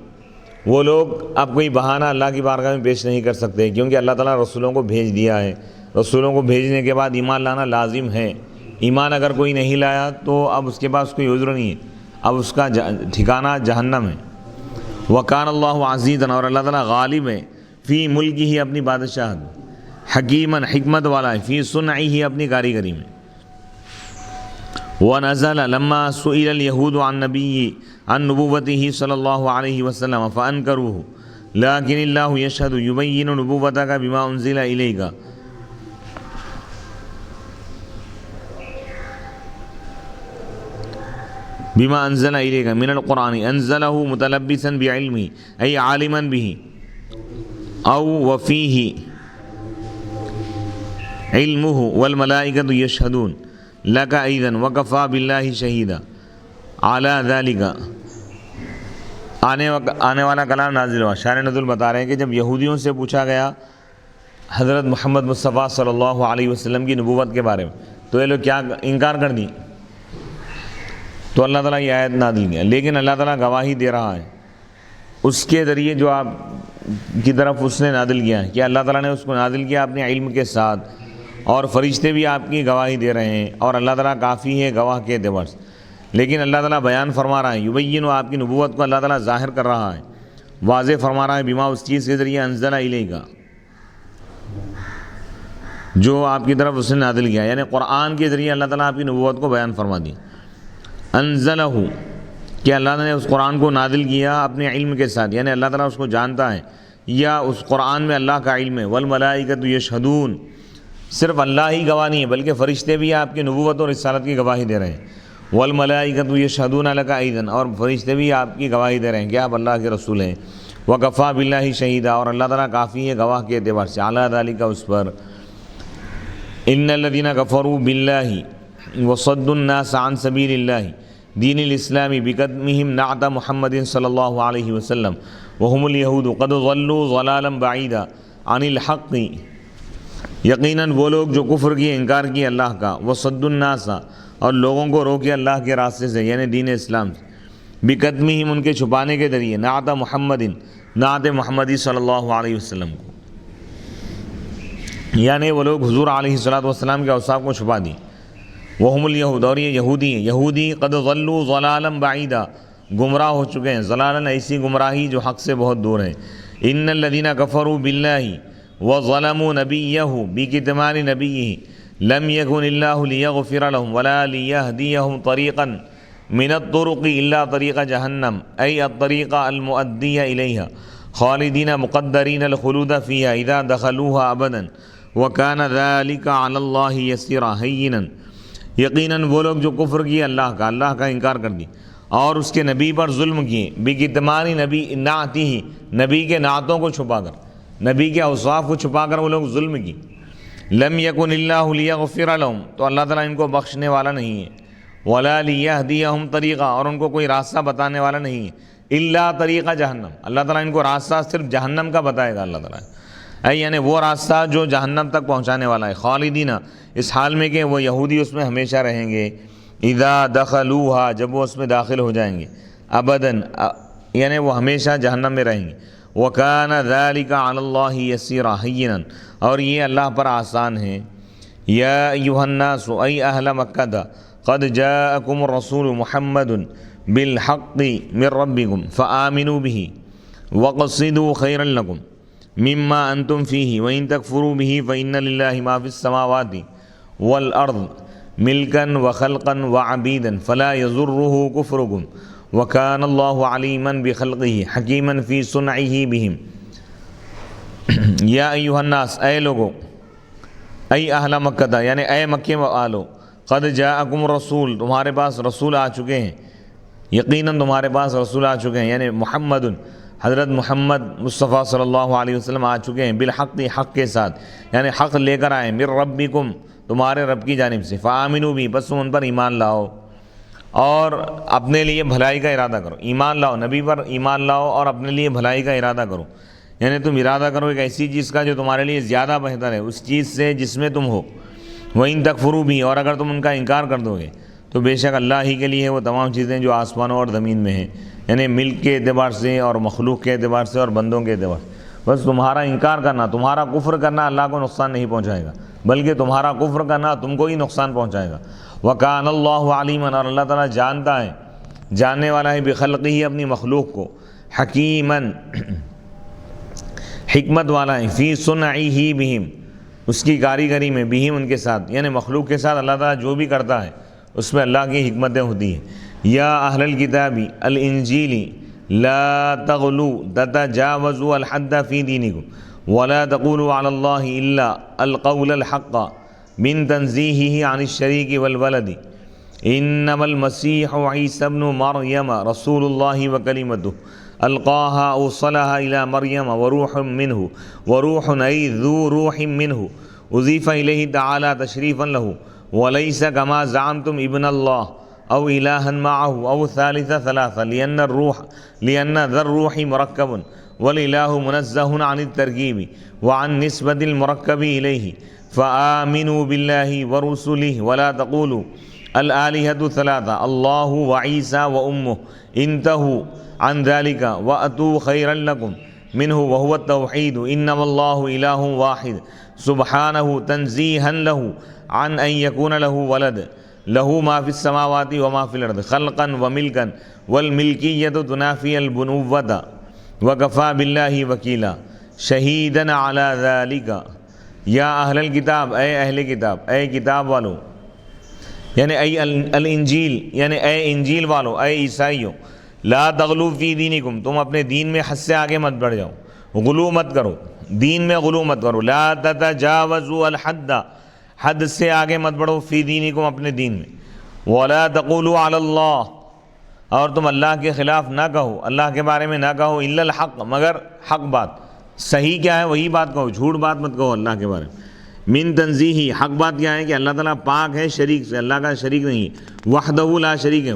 وہ لوگ اب کوئی بہانہ اللہ کی بارگاہ میں پیش نہیں کر سکتے، کیونکہ اللہ تعالیٰ رسولوں کو بھیج دیا ہے. رسولوں کو بھیجنے کے بعد ایمان لانا لازم ہے. ایمان اگر کوئی نہیں لایا تو اب اس کے پاس کوئی عذر نہیں ہے، اب اس کا ٹھکانہ جہنم ہے. وَكَانَ اللَّهُ عَزِيزًا، اور اللہ تعالیٰ غالب ہے، فی ملک ہی، اپنی بادشاہت، حکیماً، حکمت والا ہے، فی صنعہ، اپنی کاریگری میں. وَنَزَلَ لَمَّا سُئِلَ الْيَهُودُ عَنْ نَبِيِّهِ عَنْ نُبُوَّتِهِ صلی اللہ علیہ وسلم فَأَنْكَرُوهُ لَكِنِ اللَّهُ يَشْهَدُ يُبَيِّنُ نُبُوَّتَكَ بِمَا أُنزِلَ إِلَيْكَ بما انزل الیک من القرآن انزلہ متلبسا بعلمہ ای عالما به او وفیہ علمہ والملائکۃ یشہدون لک ایضا وکفی باللہ شہیدا علی ذلک. آنے والا کلام نازل ہوا. شارح نزول بتا رہے ہیں کہ جب یہودیوں سے پوچھا گیا حضرت محمد مصطفیٰ صلی اللہ علیہ وسلم کی نبوت کے بارے میں تو یہ لوگ کیا انکار کر دی، تو اللہ تعالیٰ یہ آیت نازل کیا. لیکن اللہ تعالیٰ گواہی دے رہا ہے اس کے ذریعے جو آپ کی طرف اس نے نازل کیا ہے، کہ اللہ تعالیٰ نے اس کو نازل کیا اپنے علم کے ساتھ، اور فرشتے بھی آپ کی گواہی دے رہے ہیں، اور اللہ تعالیٰ کافی ہے گواہ کے اعتبار سے. لیکن اللہ تعالیٰ بیان فرما رہا ہے، یبین، آپ کی نبوت کو اللہ تعالیٰ ظاہر کر رہا ہے، واضح فرما رہا ہے، بما، اس چیز کے ذریعے، انزل الیک، جو آپ کی طرف اس نے نازل کیا، یعنی قرآن کے ذریعے اللہ تعالیٰ آپ کی نبوت کو بیان فرما دیا. انزلہ، کہ اللہ نے اس قرآن کو نازل کیا اپنے علم کے ساتھ، یعنی اللہ تعالیٰ اس کو جانتا ہے، یا اس قرآن میں اللہ کا علم ہے. والملائکۃ یشہدون، صرف اللہ ہی گواہ نہیں ہے بلکہ فرشتے بھی آپ کی نبوت اور رسالت کی گواہی دے رہے ہیں. والملائکۃ یشہدون لک ایضا، اور فرشتے بھی آپ کی گواہی دے رہے ہیں کہ آپ اللہ کے رسول ہیں. وکفی باللہ شہیدا، اور اللہ تعالیٰ کافی ہے گواہ کے اعتبار سے، علی ذلک، اس پر. ان الذین کفروا باللہ وصدوا الناس عن سبیل اللہ دین الاسلام بکتمہم نعت محمد صلی اللہ علیہ وسلم وہم الیہود قد ضلوا ضلالا بعیدا عن الحق، یقیناً وہ لوگ جو کفر کیے، انکار کیے اللہ کا، وصدوا الناس، اور لوگوں کو روکے اللہ کے راستے سے، یعنی دین اسلام سے، بکتمہم، ان کے چھپانے کے ذریعے، نعت محمد، نعت محمدی صلی اللہ علیہ وسلم کو. یعنی وہ لوگ حضور علیہ الصلوۃ والسلام کے اوصاف کو چھپا دی. وہم الیہود، اور یہ یہودی ہیں. یہودی قد ضلوا ضلالا بعیدا، گمراہ ہو چکے ہیں. ضلالا ایسی گمراہی جو حق سے بہت دور ہے. ان الذین کفروا باللہ وظلموا نبیہ بکتمان نبیہ لم یکن اللہ لیغفر لهم ولا لیہدیہم طریقا من الطرق الا طریق جہنم ای الطریق المؤدی الیہا خالدین مقدرین الخلود فیہا اذا دخلوها ابدا وکان ذلک علی اللہ یسیرا ہینا. یقیناً وہ لوگ جو کفر کیے اللہ کا انکار کر دی اور اس کے نبی پر ظلم کیے، بکتمان نبی نعتہ، نبی کے نعتوں کو چھپا کر، نبی کے اوصاف کو چھپا کر وہ لوگ ظلم کی. لم یکن اللہ لیغفر لهم، تو اللہ تعالیٰ ان کو بخشنے والا نہیں ہے. ولا لیہدیہم طریقہ، اور ان کو کوئی راستہ بتانے والا نہیں ہے. الا طریقہ جہنم، اللہ تعالیٰ ان کو راستہ صرف جہنم کا بتائے گا. اللہ تعالیٰ یعنی وہ راستہ جو جہنم تک پہنچانے والا ہے. خالدین، اس حال میں کہ وہ یہودی اس میں ہمیشہ رہیں گے. اذا دخلوها، جب وہ اس میں داخل ہو جائیں گے. ابداً یعنی وہ ہمیشہ جہنم میں رہیں گے. وکان ذلک علی اللہ یسیرا ہینا، اور یہ اللہ پر آسان ہے. یا ایھا الناس، ای اہل مکہ، قد جاءکم الرسول محمد بالحق من ربکم فآمنوا به واقصدوا خیرا لکم مما انتم فیہ وان تکفروا به فإن للہ ما فی السماوات والارض ملکا وخلقا وعبیدا فلا یضرہ کفرکم وکان اللہ علیما بخلقہ حکیما فی صنعہ بہم. یا ایھا الناس، اے لوگو، ای اہل مکہ، یعنی اے مکے والو، قد جاءکم الرسول، تمہارے پاس رسول آ چکے ہیں. یقیناً تمہارے پاس رسول آ چکے ہیں، یعنی محمد، حضرت محمد مصطفیٰ صلی اللہ علیہ وسلم آ چکے ہیں. بالحق، حق کے ساتھ، یعنی حق لے کر آئے. من ربکم، تمہارے رب کی جانب سے. فآمنوا بھی، بس ان پر ایمان لاؤ اور اپنے لیے بھلائی کا ارادہ کرو. ایمان لاؤ، نبی پر ایمان لاؤ اور اپنے لیے بھلائی کا ارادہ کرو. یعنی تم ارادہ کرو ایک ایسی چیز کا جو تمہارے لیے زیادہ بہتر ہے اس چیز سے جس میں تم ہو. وَإِن تَكْفُرُوا بِهِ، اور اگر تم ان کا انکار کر دو گے تو بے شک اللہ ہی کے لیے ہے وہ تمام چیزیں جو آسمانوں اور زمین میں ہیں، یعنی ملک کے اعتبار سے اور مخلوق کے اعتبار سے اور بندوں کے اعتبار سے. بس تمہارا انکار کرنا، تمہارا کفر کرنا اللہ کو نقصان نہیں پہنچائے گا، بلکہ تمہارا کفر کرنا تم کو ہی نقصان پہنچائے گا. وَكَانَ اللَّهُ عَلِيمًا، اور اللہ تعالیٰ جانتا ہے، جاننے والا ہے، بخلقہ، اپنی مخلوق کو، حکیماً، حکمت والا ہے، فی صنعہ بہم، اس کی کاریگری میں، بہم ان کے ساتھ، یعنی مخلوق کے ساتھ اللہ تعالیٰ جو بھی کرتا ہے اس میں اللہ کی حکمتیں ہوتی ہیں. یا اہل الکتاب الانجیل لا تغلوا تتجاوزوا الحد فی دینکم ولا تقولوا علی اللہ الا القول الحق من تنزیہہ عن الشریک والولد انما المسیح عیسی ابن مریم رسول اللہ وکلمتہ القاها اوصلها الى مریم وروح منہ، وروح ای ذو روح منہ اضیف الیہ تعالی تشریفا لہ ولیس کما زعمتم ابن اللہ او الہا معه او ثالث ثلاثہ لأن ذا الروح مرکب والالہ منزہ عن الترکیب وعن نسبت المرکب الیہ فآمنوا باللہ ورسلہ ولا تقولوا الآلہۃ ثلاثہ اللہ وعیسیٰ وامہ انتہوا عن ذلك وأتوا خيرا لكم منه وهو التوحيد إنما الله إله واحد سبحانه تنزيها له عن أن يكون له ولد له ما في السماوات وما في الأرض خلقا وملكا والملكية تنافي البنوة وكفى بالله وكيلا شهيدا على ذلك. یا اہل الکتاب، اے اہل کتاب، اے کتاب والو، یعنی اے الانجیل، یعنی اے انجیل والو، اے عیسائیوں، لا تغلو فی دینکم، تم اپنے دین میں حد سے آگے مت بڑھ جاؤ، غلو مت کرو، دین میں غلو مت کرو. لا تتجاوزوا الحد، حد سے آگے مت بڑھو، فی دینکم، اپنے دین میں. ولا تقولوا علی اللہ، اور تم اللہ کے خلاف نہ کہو، اللہ کے بارے میں نہ کہو، الا الحق، مگر حق بات. صحیح کیا ہے وہی بات کہو، جھوٹ بات مت کہو اللہ کے بارے میں. من تنزیہی، حق بات کیا ہے کہ اللہ تعالیٰ پاک ہے شریک سے، اللہ کا شریک نہیں ہے، وحدہ لا شریک ہے.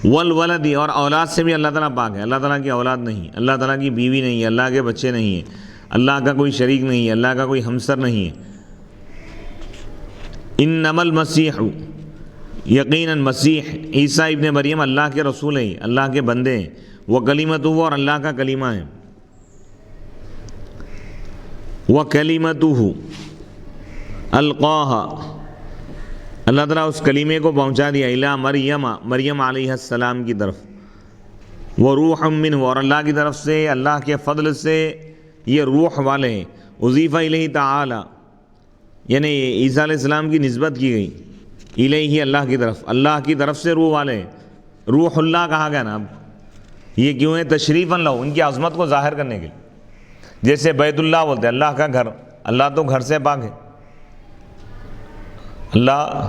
والولد، اور اولاد سے بھی اللہ تعالیٰ پاک ہے، اللہ تعالیٰ کی اولاد نہیں، اللہ تعالیٰ کی بیوی نہیں ہے، اللہ کے بچے نہیں ہیں، اللہ کا کوئی شریک نہیں ہے، اللہ کا کوئی ہمسر نہیں ہے. انما المسیح، یقیناً مسیح عیسیٰ ابن مریم اللہ کے رسول ہیں، اللہ کے بندے ہیں. وہ کلمتہ، اور اللہ کا کلمہ ہے. وَكَلِمَتُهُ القاها، اللہ تعالیٰ اس کلیمے کو پہنچا دیا الی مریم علیہ السلام کی طرف، وروح منہ، اور اللہ کی طرف سے، اللہ کے فضل سے یہ روح والے ہیں، اضیف الیہ تعالی، یعنی عیسیٰ علیہ السلام کی نسبت کی گئی الیہ، اللہ کی طرف سے روح والے ہیں، روح اللہ کہا گیا نا. اب یہ کیوں ہے؟ تشریفاً لہو، ان کی عظمت کو ظاہر کرنے کے لیے. جیسے بیت اللہ بولتے ہیں اللہ کا گھر، اللہ تو گھر سے پاک ہے، اللہ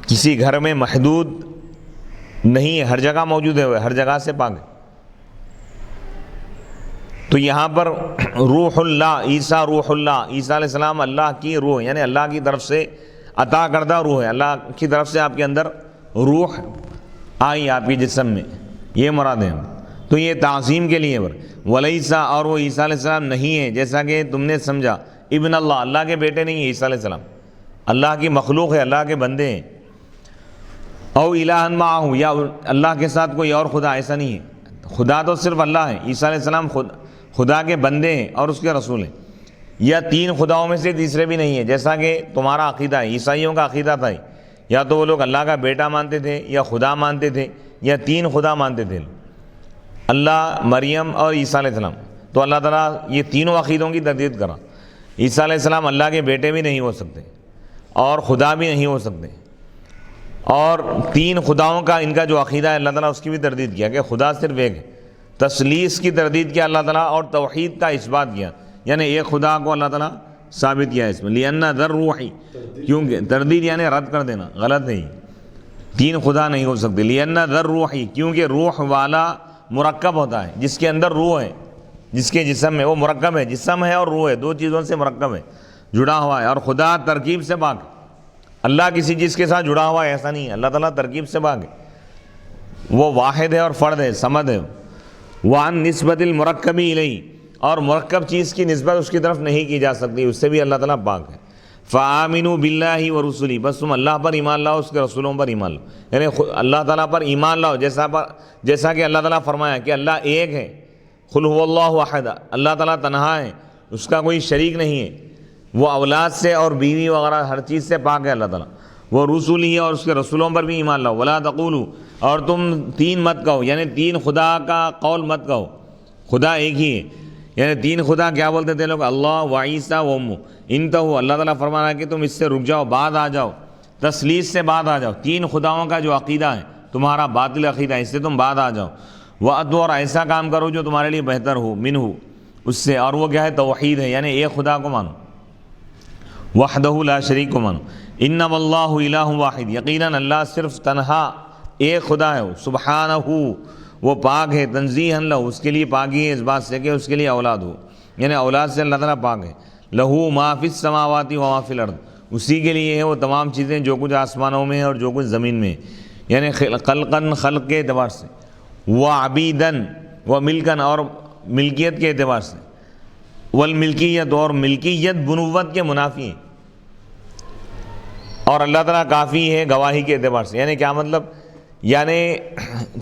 کسی گھر میں محدود نہیں ہے، ہر جگہ موجود ہے، ہر جگہ سے پاک ہے. تو یہاں پر روح اللہ، عیسیٰ روح اللہ، عیسیٰ علیہ السلام اللہ کی روح، یعنی اللہ کی طرف سے عطا کردہ روح ہے، اللہ کی طرف سے آپ کے اندر روح آئی آپ کے جسم میں، یہ مراد ہے. تو یہ تعظیم کے لیے. ولیسا، اور وہ عیسیٰ علیہ السلام نہیں ہے جیسا کہ تم نے سمجھا، ابن اللہ، اللہ کے بیٹے نہیں ہیں عیسیٰ علیہ السلام، اللہ کی مخلوق ہے، اللہ کے بندے ہیں. او الہ معہ، یا اللہ کے ساتھ کوئی اور خدا، ایسا نہیں ہے. خدا تو صرف اللہ ہے، عیسیٰ علیہ السلام خدا کے بندے ہیں اور اس کے رسول ہیں. یا تین خداؤں میں سے تیسرے بھی نہیں ہے جیسا کہ تمہارا عقیدہ ہے، عیسائیوں کا عقیدہ تھا. یا تو وہ لوگ اللہ کا بیٹا مانتے تھے، یا خدا مانتے تھے، یا تین خدا مانتے تھے، اللہ، مریم اور عیسیٰ علیہ السلام. تو اللہ تعالیٰ یہ تینوں عقیدوں کی تردید کرا. عیسیٰ علیہ السلام اللہ کے بیٹے بھی نہیں ہو سکتے اور خدا بھی نہیں ہو سکتے، اور تین خداؤں کا ان کا جو عقیدہ ہے اللہ تعالیٰ اس کی بھی تردید کیا کہ خدا صرف ایک ہے. تثلیث کی تردید کیا اللہ تعالیٰ، اور توحید کا اثبات کیا، یعنی ایک خدا کو اللہ تعالیٰ ثابت کیا اس میں. لِأَنَّ ذَا الرُّوحِ، کیونکہ تردید یعنی رد کر دینا، غلط ہے، تین خدا نہیں ہو سکتے. لِأَنَّ ذَا الرُّوحِ، کیونکہ روح والا مرکب ہوتا ہے، جس کے اندر روح ہے، جس کے جسم میں، وہ مرکب ہے، جسم ہے اور روح ہے، دو چیزوں سے مرکب ہے، جڑا ہوا ہے. اور خدا ترکیب سے پاک ہے، اللہ کسی چیز کے ساتھ جڑا ہوا ہے ایسا نہیں ہے، اللہ تعالیٰ ترکیب سے پاک ہے، وہ واحد ہے اور فرد ہے، صمد ہے. وَعَن نِسبَةِ الْمُرَكَّبِ إِلَيْهِ، اور مرکب چیز کی نسبت اس کی طرف نہیں کی جا سکتی، اس سے بھی اللہ تعالیٰ پاک ہے. فَآمِنُوا بِاللَّهِ وَرُسُلِهِ، بس تم اللہ پر ایمان لاؤ، اس کے رسولوں پر ایمان لاؤ، یعنی اللہ تعالیٰ پر ایمان لاؤ، جیسا کہ اللہ تعالیٰ فرمایا کہ اللہ ایک ہے. قُلْ هُوَ اللَّهُ أَحَدٌ، اللہ تعالیٰ تنہا ہے، اس کا کوئی شریک نہیں ہے، وہ اولاد سے اور بیوی وغیرہ ہر چیز سے پاک ہے اللہ تعالیٰ. وَرُسُلِهِ، اور اس کے رسولوں پر بھی ایمان لاؤ. وَلَا تَقُولُوا، اور تم تین مت کہو، یعنی تین خدا کا قول مت کہو، خدا ایک ہی ہے. یعنی تین خدا کیا بولتے تھے لوگ، اللہ و عیسیٰ و امہ. انتہو، اللہ تعالیٰ فرمانا ہے کہ تم اس سے رک جاؤ، بعد آ جاؤ، تثلیث سے بعد آ جاؤ. تین خداؤں کا جو عقیدہ ہے تمہارا باطل عقیدہ ہے، اس سے تم بعد آ جاؤ. وَأَدْوَرْ، اور ایسا کام کرو جو تمہارے لیے بہتر ہو، منہ، اس سے، اور وہ کیا ہے؟ توحید ہے، یعنی ایک خدا کو مانو، وحدہ لا شریک کو مانو. انما اللہ الہ واحد، یقیناً اللہ صرف تنہا ایک خدا ہے. سبحانہ، وہ پاک ہے، تنزیہا لہ، اس کے لیے پاکی ہے اس بات سے کہ اس کے لیے اولاد ہو، یعنی اولاد سے اللہ تعالیٰ پاک ہے. لہو ما فی السماوات و ما فی الارض، اسی کے لیے ہے وہ تمام چیزیں جو کچھ آسمانوں میں ہے اور جو کچھ زمین میں ہے، یعنی خلقاً، خلق کے اعتبار سے، وعبیداً، وملکاً، اور ملکیت کے اعتبار سے، والملکیت، اور ملکیت بنوت کے منافی ہے. اور اللہ تعالیٰ کافی ہے گواہی کے اعتبار سے. یعنی کیا مطلب؟ یعنی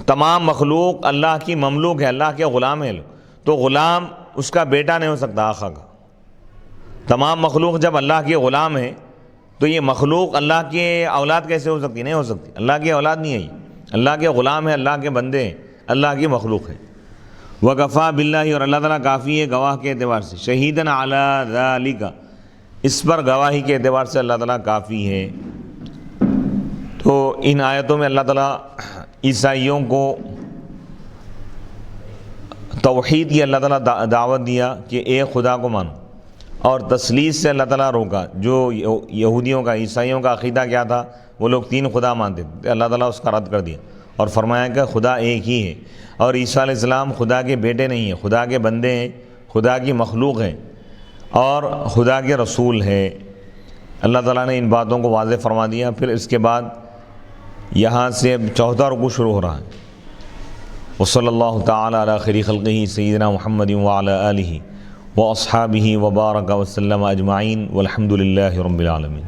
تمام مخلوق اللہ کی مملوک ہے، اللہ کے غلام ہے. تو غلام اس کا بیٹا نہیں ہو سکتا آقا کا. تمام مخلوق جب اللہ کے غلام ہے تو یہ مخلوق اللہ کے اولاد کیسے ہو سکتی؟ نہیں ہو سکتی، اللہ کی اولاد نہیں ہے یہ، اللہ کے غلام ہے، اللہ کے بندے ہیں، اللہ کی مخلوق ہے. وکفا باللہ، اور اللہ تعالیٰ کافی ہے گواہ کے اعتبار سے. شہیداً علی ذالک، اس پر گواہی کے اعتبار سے اللہ تعالیٰ کافی ہے. تو ان آیتوں میں اللہ تعالیٰ عیسائیوں کو توحید کی اللہ تعالیٰ دعوت دیا کہ ایک خدا کو مانو، اور تثلیث سے اللہ تعالیٰ روکا. جو یہودیوں کا، عیسائیوں کا عقیدہ کیا تھا، وہ لوگ تین خدا مانتے تھے، اللہ تعالیٰ اس کا رد کر دیا اور فرمایا کہ خدا ایک ہی ہے. اور عیسیٰ علیہ السلام خدا کے بیٹے نہیں ہیں، خدا کے بندے ہیں، خدا کی مخلوق ہیں اور خدا کے رسول ہے. اللہ تعالیٰ نے ان باتوں کو واضح فرما دیا. پھر اس کے بعد یہاں سے 4واں رکوع شروع ہو رہا ہے. وصلی اللہ تعالی علی خیر خلقہ سیدنا محمد وعلی آلہ واصحابہ وبارک وسلم اجمعین والحمد للہ رب العالمین.